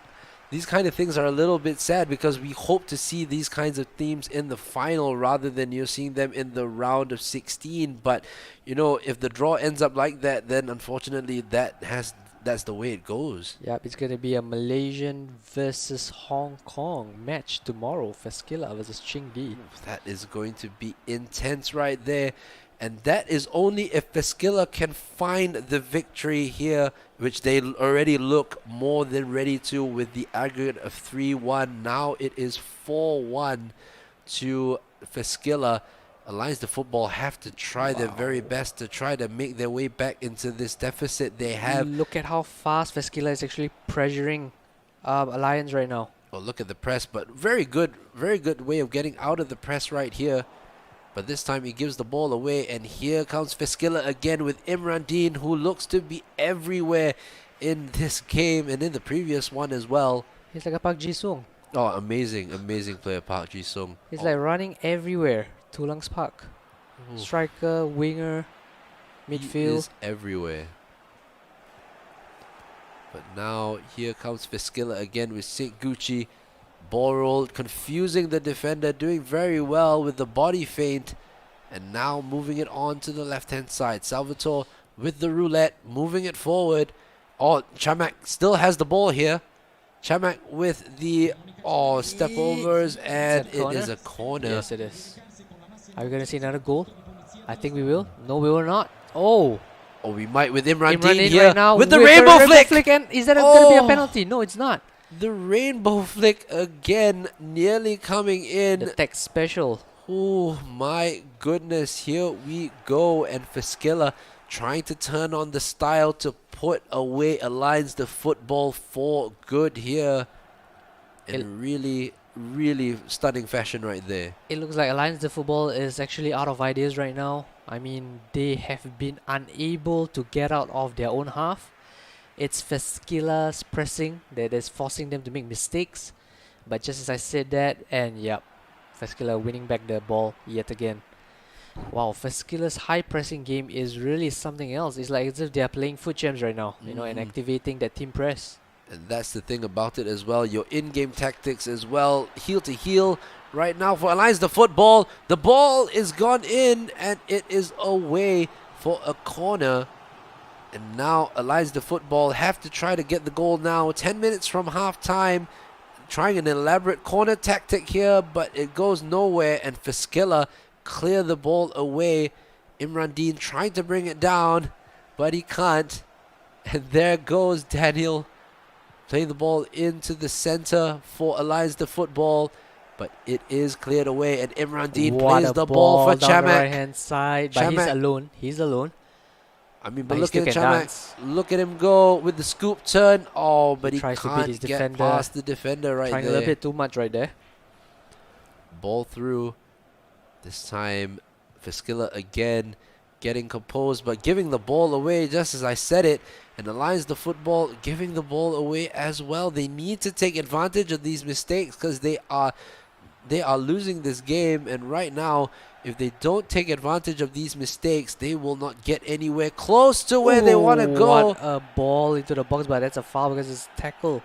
of things are a little bit sad because we hope to see these kinds of teams in the final rather than seeing them in the round of 16. But if the draw ends up like that, then unfortunately that's the way it goes. Yep, it's going to be a Malaysian versus Hong Kong match tomorrow. Feskilla versus Ching Di. That is going to be intense right there. And that is only if Pesquilla can find the victory here, which they already look more than ready to with the aggregate of 3-1. Now it is 4-1 to Pesquilla. Alliance the Football have to try their very best to try to make their way back into this deficit they have. Look at how fast Pesquilla is actually pressuring Alliance right now. Oh, look at the press, but very good way of getting out of the press right here. But this time he gives the ball away, and here comes Pesquilla again with Imran Dean, who looks to be everywhere in this game and in the previous one as well. He's like a Park Ji-sung. Oh, amazing player Park Ji-sung. He's like running everywhere. Tulang's Park. Ooh. Striker, winger, He midfield. is everywhere. But now here comes Pesquilla again with St. Gucci. Ball roll, confusing the defender, doing very well with the body feint. And now moving it on to the left-hand side. Salvatore with the roulette, moving it forward. Oh, Chamak still has the ball here. Chamak with the step overs, and it is a corner. Yes, it is. Are we going to see another goal? I think we will. No, we will not. Oh, We might with Imran Imran Dean Dean here right now with the rainbow flick. And is that going to be a Oh. penalty? No, it's not. The rainbow flick again, nearly coming in. The tech special. Oh my goodness, here we go. And Pesquilla trying to turn on the style to put away Alliance the Football for good here. In really stunning fashion right there. It looks like Alliance the Football is actually out of ideas right now. I mean, they have been unable to get out of their own half. It's Pesquilla's pressing that is forcing them to make mistakes. But just as I said that, and yep, Pesquilla winning back the ball yet again. Wow, Pesquilla's high pressing game is really something else. It's like as if they are playing foot champs right now, you know, and activating that team press. And that's the thing about it as well. Your in-game tactics as well. Heel to heel right now for Alliance the Football. The ball is gone in and it is away for a corner. And now Alliance the Football have to try to get the goal now. 10 minutes from half time. Trying an elaborate corner tactic here, but it goes nowhere. And Pesquilla clear the ball away. Imran Dean trying to bring it down, but he can't. And there goes Daniel playing the ball into the center for Alliance the Football, but it is cleared away, and Imran Dean plays the ball for down the Chamak. right-hand side, but he's Chamak. alone. He's alone. I mean, But but he look still at can Chamak. dance. Look at him go with the scoop turn. Oh, but he Tries to beat can't his get defender. past the defender right Trying a little there. bit too much right there. Ball through. This time, Pesquilla again getting composed, but giving the ball away just as I said it. And Alliance the Football giving the ball away as well. They need to take advantage of these mistakes because they are losing this game. And right now, if they don't take advantage of these mistakes, they will not get anywhere close to where they want to go. What a ball into the box, but that's a foul because it's tackle.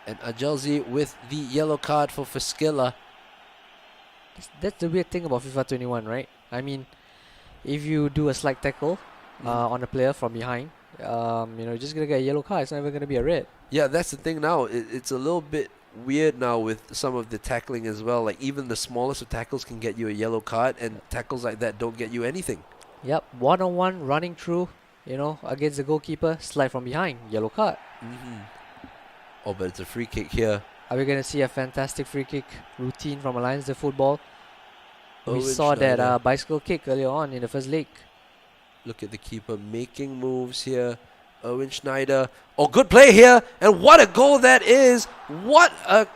And Ajelzi with the yellow card for Pesquilla. That's the weird thing about FIFA 21, right? I mean, if you do a slight tackle on a player from behind, you're just gonna get a yellow card. It's not even gonna be a red. Yeah, that's the thing now. It's a little bit weird now with some of the tackling as well. Like even the smallest of tackles can get you a yellow card, and tackles like that don't get you anything. Yep, one-on-one running through, against the goalkeeper, slide from behind, yellow card. Oh, but it's a free kick here. Are we gonna see a fantastic free kick routine from Alliance the Football? We Owen saw Schneider. that bicycle kick earlier on in the first leg. Look at the keeper making moves here. Owen Schneider. Oh, good play here. And what a goal that is. What a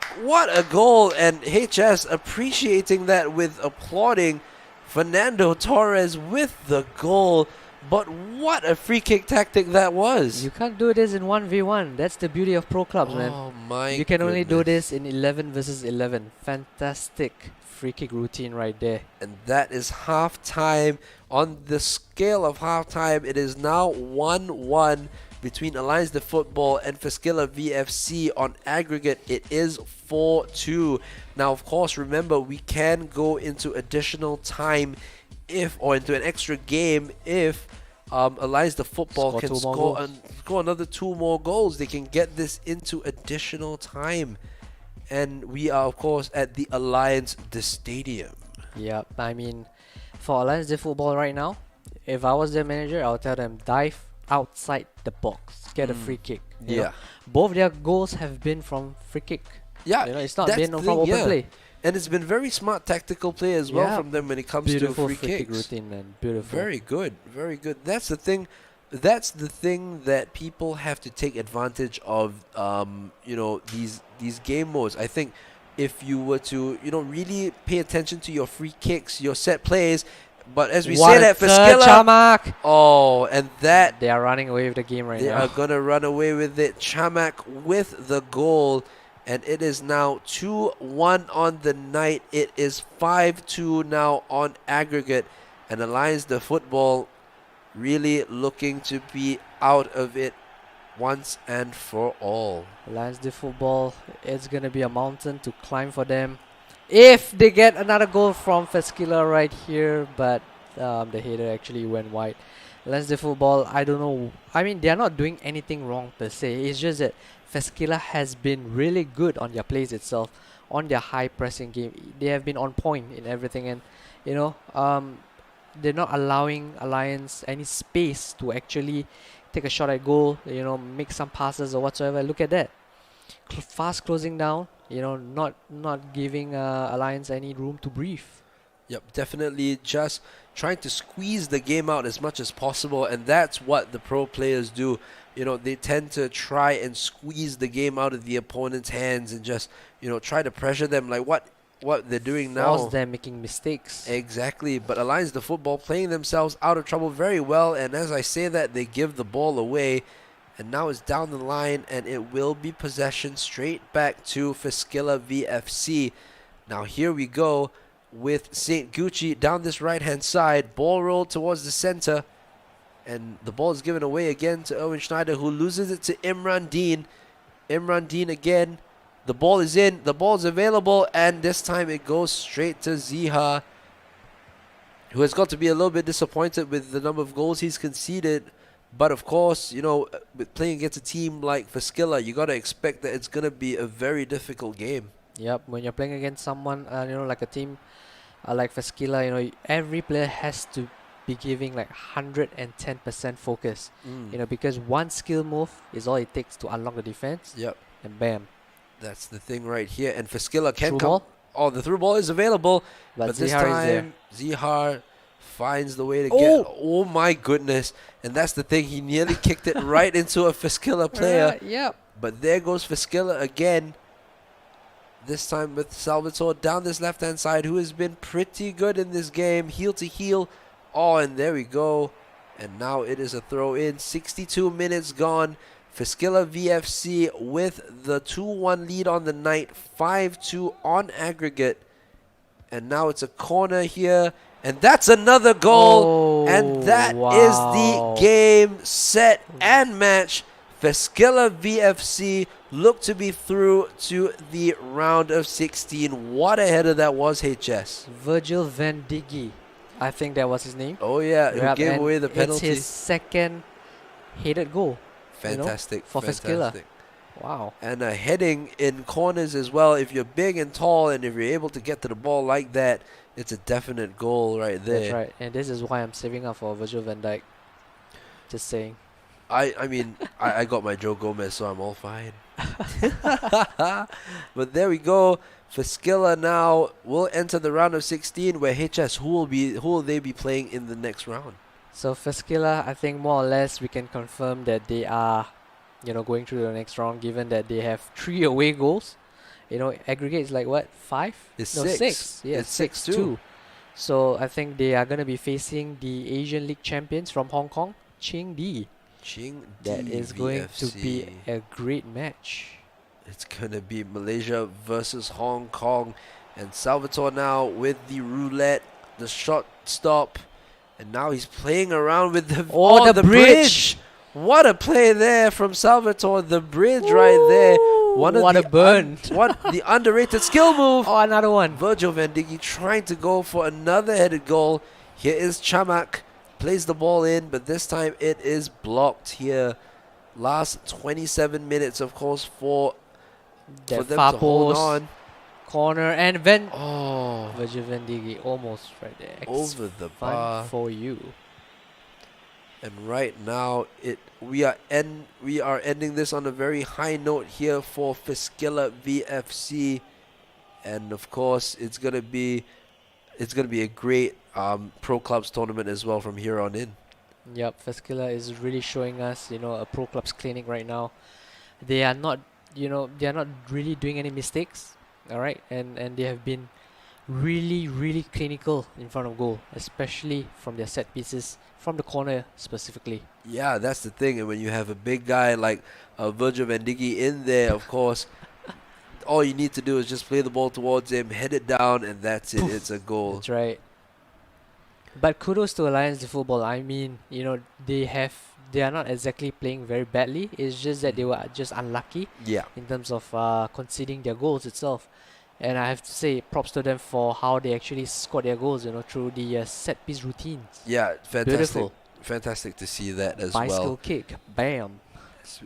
goal. And HS appreciating that with applauding Fernando Torres with the goal. But what a free kick tactic that was. You can't do this in 1v1. That's the beauty of pro clubs, man. Oh my You can only do goodness. this in 11 versus 11. Fantastic free kick routine right there. And that is half-time. On the scale of half-time, it is now 1-1 between Alliance the Football and Pesquilla VFC. On aggregate, it is 4-2. Now, of course, remember, we can go into additional time or into an extra game if Alliance the Football Score can two more score goals. score another 2 more goals. They can get this into additional time. And we are, of course, at the Alliance the Stadium. Yep, I mean, for Alliance the Football right now, If I was their manager, I would tell them dive outside the box, get a free kick. You know, Yeah. both their goals have been from free kick. Yeah, You know, it's not that's been the from thing, open yeah. play. And it's been very smart tactical play as well Yeah, from them when it comes beautiful to free free kick kicks. routine, man. Beautiful. Very good, very good. That's the thing. That's the thing that people have to take advantage of. These game modes. I think if you were to really pay attention to your free kicks, your set plays. But as we What say a that for third, Skilla, Chamak! oh, and that They are running away with the game right they now. are gonna run away with it. Chamak with the goal. And it is now 2-1 on the night. It is 5-2 now on aggregate. And Alliance the Football really looking to be out of it once and for all. Lions the football, it's going to be a mountain to climb for them. If they get another goal from Feskila right here, but the header actually went wide. Lions the football, I don't know. I mean, they're not doing anything wrong per se. It's just that Feskila has been really good on their plays itself, on their high pressing game. They have been on point in everything, and they're not allowing Alliance any space to actually take a shot at goal, make some passes or whatsoever. Look at that. Fast closing down, not giving Alliance any room to breathe. Yep, definitely just trying to squeeze the game out as much as possible, and that's what the pro players do. They tend to try and squeeze the game out of the opponent's hands and just, try to pressure them like what they're doing now. Force them making mistakes. Exactly, but Alliance the Football playing themselves out of trouble very well, and as I say that, they give the ball away, and now it's down the line, and it will be possession straight back to Feskila VFC. Now here we go with St. Gucci down this right-hand side, ball rolled towards the center, and the ball is given away again to Erwin Schneider, who loses it to Imran Dean. Imran Dean again. The ball is in. The ball is available. And this time it goes straight to Ziha, who has got to be a little bit disappointed with the number of goals he's conceded. But of course, with playing against a team like Feskila, you got to expect that it's going to be a very difficult game. Yep, when you're playing against someone, like a team like Feskila, every player has to be giving like 110% focus. Because one skill move is all it takes to unlock the defense. Yep. And bam. That's the thing right here. And Feskila can Through come. ball? Oh, the through ball is available. But this Zihar is there. time, Zihar finds the way to get... Oh, my goodness. And that's the thing. He nearly kicked it right into a Feskila player. Yep. But there goes Feskila again. This time with Salvatore down this left-hand side, who has been pretty good in this game. Heel to heel. Oh, and there we go. And now it is a throw-in. 62 minutes gone. Feskila VFC with the 2-1 lead on the night. 5-2 on aggregate. And now it's a corner here. And that's another goal. And that is the game, set, and match. Feskila VFC look to be through to the round of 16. What a header that was, HS. Virgil van Dijk, I think that was his name. Oh, yeah. Who gave away the penalty. It's his second headed goal. Fantastic. For Feskila. Wow. And heading in corners as well. If you're big and tall and if you're able to get to the ball like that, it's a definite goal right there. That's right. And this is why I'm saving up for Virgil van Dijk. Just saying. I mean, I got my Joe Gomez, so I'm all fine. But there we go. Feskila now will enter the round of 16, where HS, who will they be playing in the next round? So Feskila, I think more or less we can confirm that they are, going through the next round, given that they have 3 away goals. Aggregate is like what, 5? It's no, 6. 6. Yeah, It's 6-2. So I think they are gonna be facing the Asian League champions from Hong Kong, Qingdi. That is going to be a great match. It's going to be Malaysia versus Hong Kong. And Salvatore now with the roulette, the shot stop. And now he's playing around with the... Oh, the bridge! What a play there from Salvatore. The bridge right there. What a burn. The underrated skill move. Oh, another one. Virgil van Dijk trying to go for another headed goal. Here is Chamak. Plays the ball in, but this time it is blocked here. Last 27 minutes, of course, for them to hold on. Corner and Virgil van Dijk almost right there. Over the bar. For you. And right now, we are ending this on a very high note here for Fiskila VFC, and of course, it's gonna be a great pro clubs tournament as well from here on in. Yep, Feskila is really showing us, a pro clubs clinic right now. They are not, they are not really doing any mistakes, all right, and they have been really, really clinical in front of goal, especially from their set pieces, from the corner specifically. Yeah, that's the thing. And when you have a big guy like Virgil van Dijk in there, of course, all you need to do is just play the ball towards him, head it down, and that's it. Poof. It's a goal. That's right. But kudos to Alliance de Football. I mean, they are not exactly playing very badly. It's just that they were just unlucky Yeah, in terms of conceding their goals itself. And I have to say, props to them for how they actually scored their goals, through the set piece routines. yeah, fantastic. Beautiful. Fantastic to see that as Bicycle well. kick. Bam.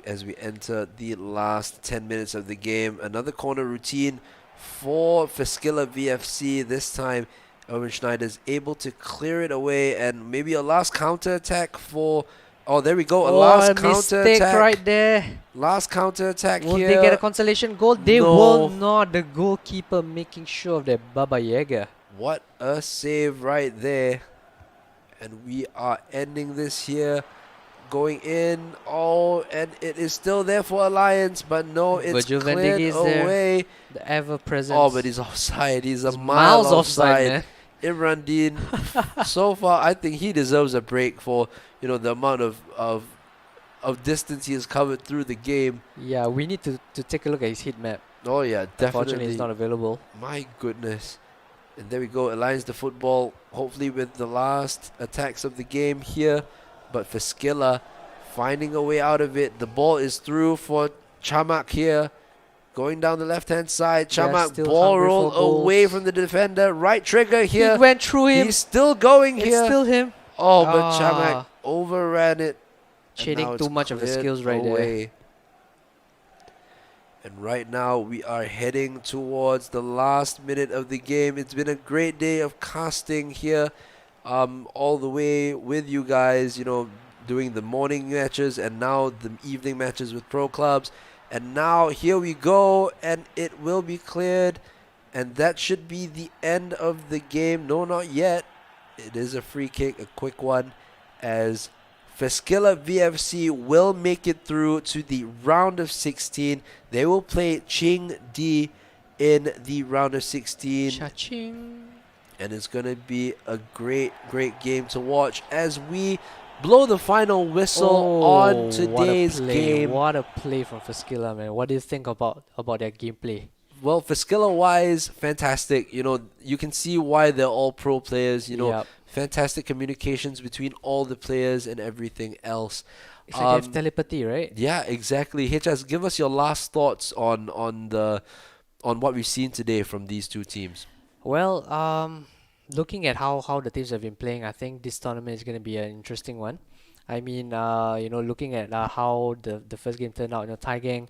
As we enter the last 10 minutes of the game, another corner routine for Fiskila VFC. This time, Erwin Schneider is able to clear it away, and maybe a last counter attack for. Oh, there we go. A last counter mistake attack. right there. Last counter attack Will here. they get a consolation goal? They No. will not. The goalkeeper making sure of their Baba Yaga. What a save right there. And we are ending this here. Going in. Oh, and it is still there for Alliance, but no, it's Virgil van Dijk cleared is there. away. The ever present. Oh, but he's offside. He's a He's mile miles offside, offside. man. Imran Dean, so far, I think he deserves a break for the amount of distance he has covered through the game. Yeah, we need to take a look at his heat map. Oh yeah, Unfortunately, definitely. it's not available. My goodness. And there we go. Alliance the football, hopefully with the last attacks of the game here. But for Skilla, finding a way out of it. The ball is through for Chamak here. Going down the left-hand side. They are Chamak, still ball hungry roll for goals. away from the defender. Right trigger here. He went through him. He's still going It's here. still him. Oh, but Ah. Chamak overran it. and Cheating now too it's much of the cleared skills right there. away. And right now we are heading towards the last minute of the game. It's been a great day of casting here, all the way with you guys, doing the morning matches and now the evening matches with pro clubs. And now here we go, and it will be cleared. And that should be the end of the game. No, not yet. It is a free kick, a quick one, as Fiskila VFC will make it through to the round of 16. They will play Ching D in the round of 16. Cha-ching. And it's going to be a great, great game to watch as we blow the final whistle on today's game. What a play from Faskila, man. What do you think about their gameplay? Well, Fiskila-wise, fantastic. You can see why they're all pro players. Yep. Fantastic communications between all the players and everything else. It's like they have telepathy, right? Yeah, exactly. HS, give us your last thoughts on what we've seen today from these two teams. Well, looking at how the teams have been playing, I think this tournament is going to be an interesting one. I mean, looking at how the first game turned out, Thai Gang,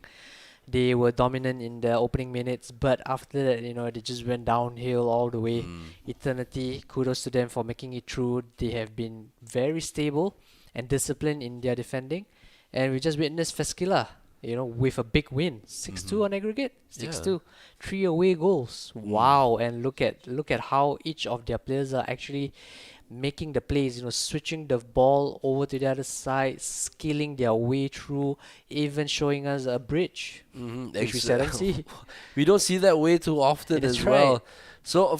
they were dominant in the opening minutes, but after that, they just went downhill all the way. Eternity, kudos to them for making it through. They have been very stable and disciplined in their defending, and we just witnessed Feskila, with a big win, 6-2 on aggregate, 6-2, 3 away goals. Wow! And look at how each of their players are actually making the plays, switching the ball over to the other side, skilling their way through, even showing us a bridge, which we seldom see. We don't see that way too often That's as right. well. So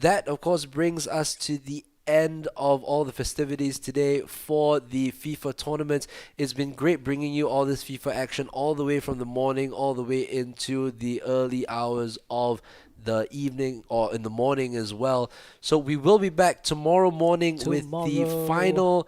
that brings us to the end of all the festivities today for the FIFA tournament. It's been great bringing you all this FIFA action all the way from the morning all the way into the early hours of the evening or in the morning as well. So we will be back tomorrow morning with the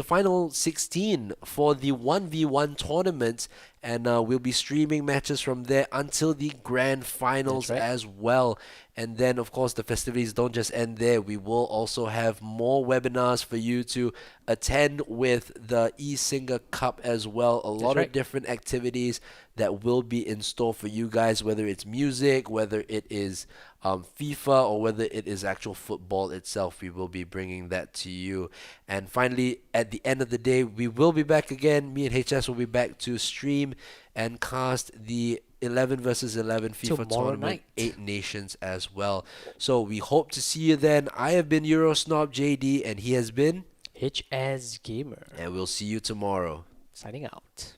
final 16 for the 1v1 tournament, and we'll be streaming matches from there until the grand finals That's right. as well. And then, of course, the festivities don't just end there. We will also have more webinars for you to attend with the eSINGA Cup as well. A That's lot of right. different activities that will be in store for you guys, whether it's music, whether it is FIFA, or whether it is actual football itself. We will be bringing that to you. And finally, at the end of the day, we will be back again. Me and HS will be back to stream and cast the 11 versus 11 FIFA Tomorrow tournament, night. 8 nations as well. So we hope to see you then. I have been Eurosnob JD, and he has been, HS Gamer. and we'll see you tomorrow. Signing out.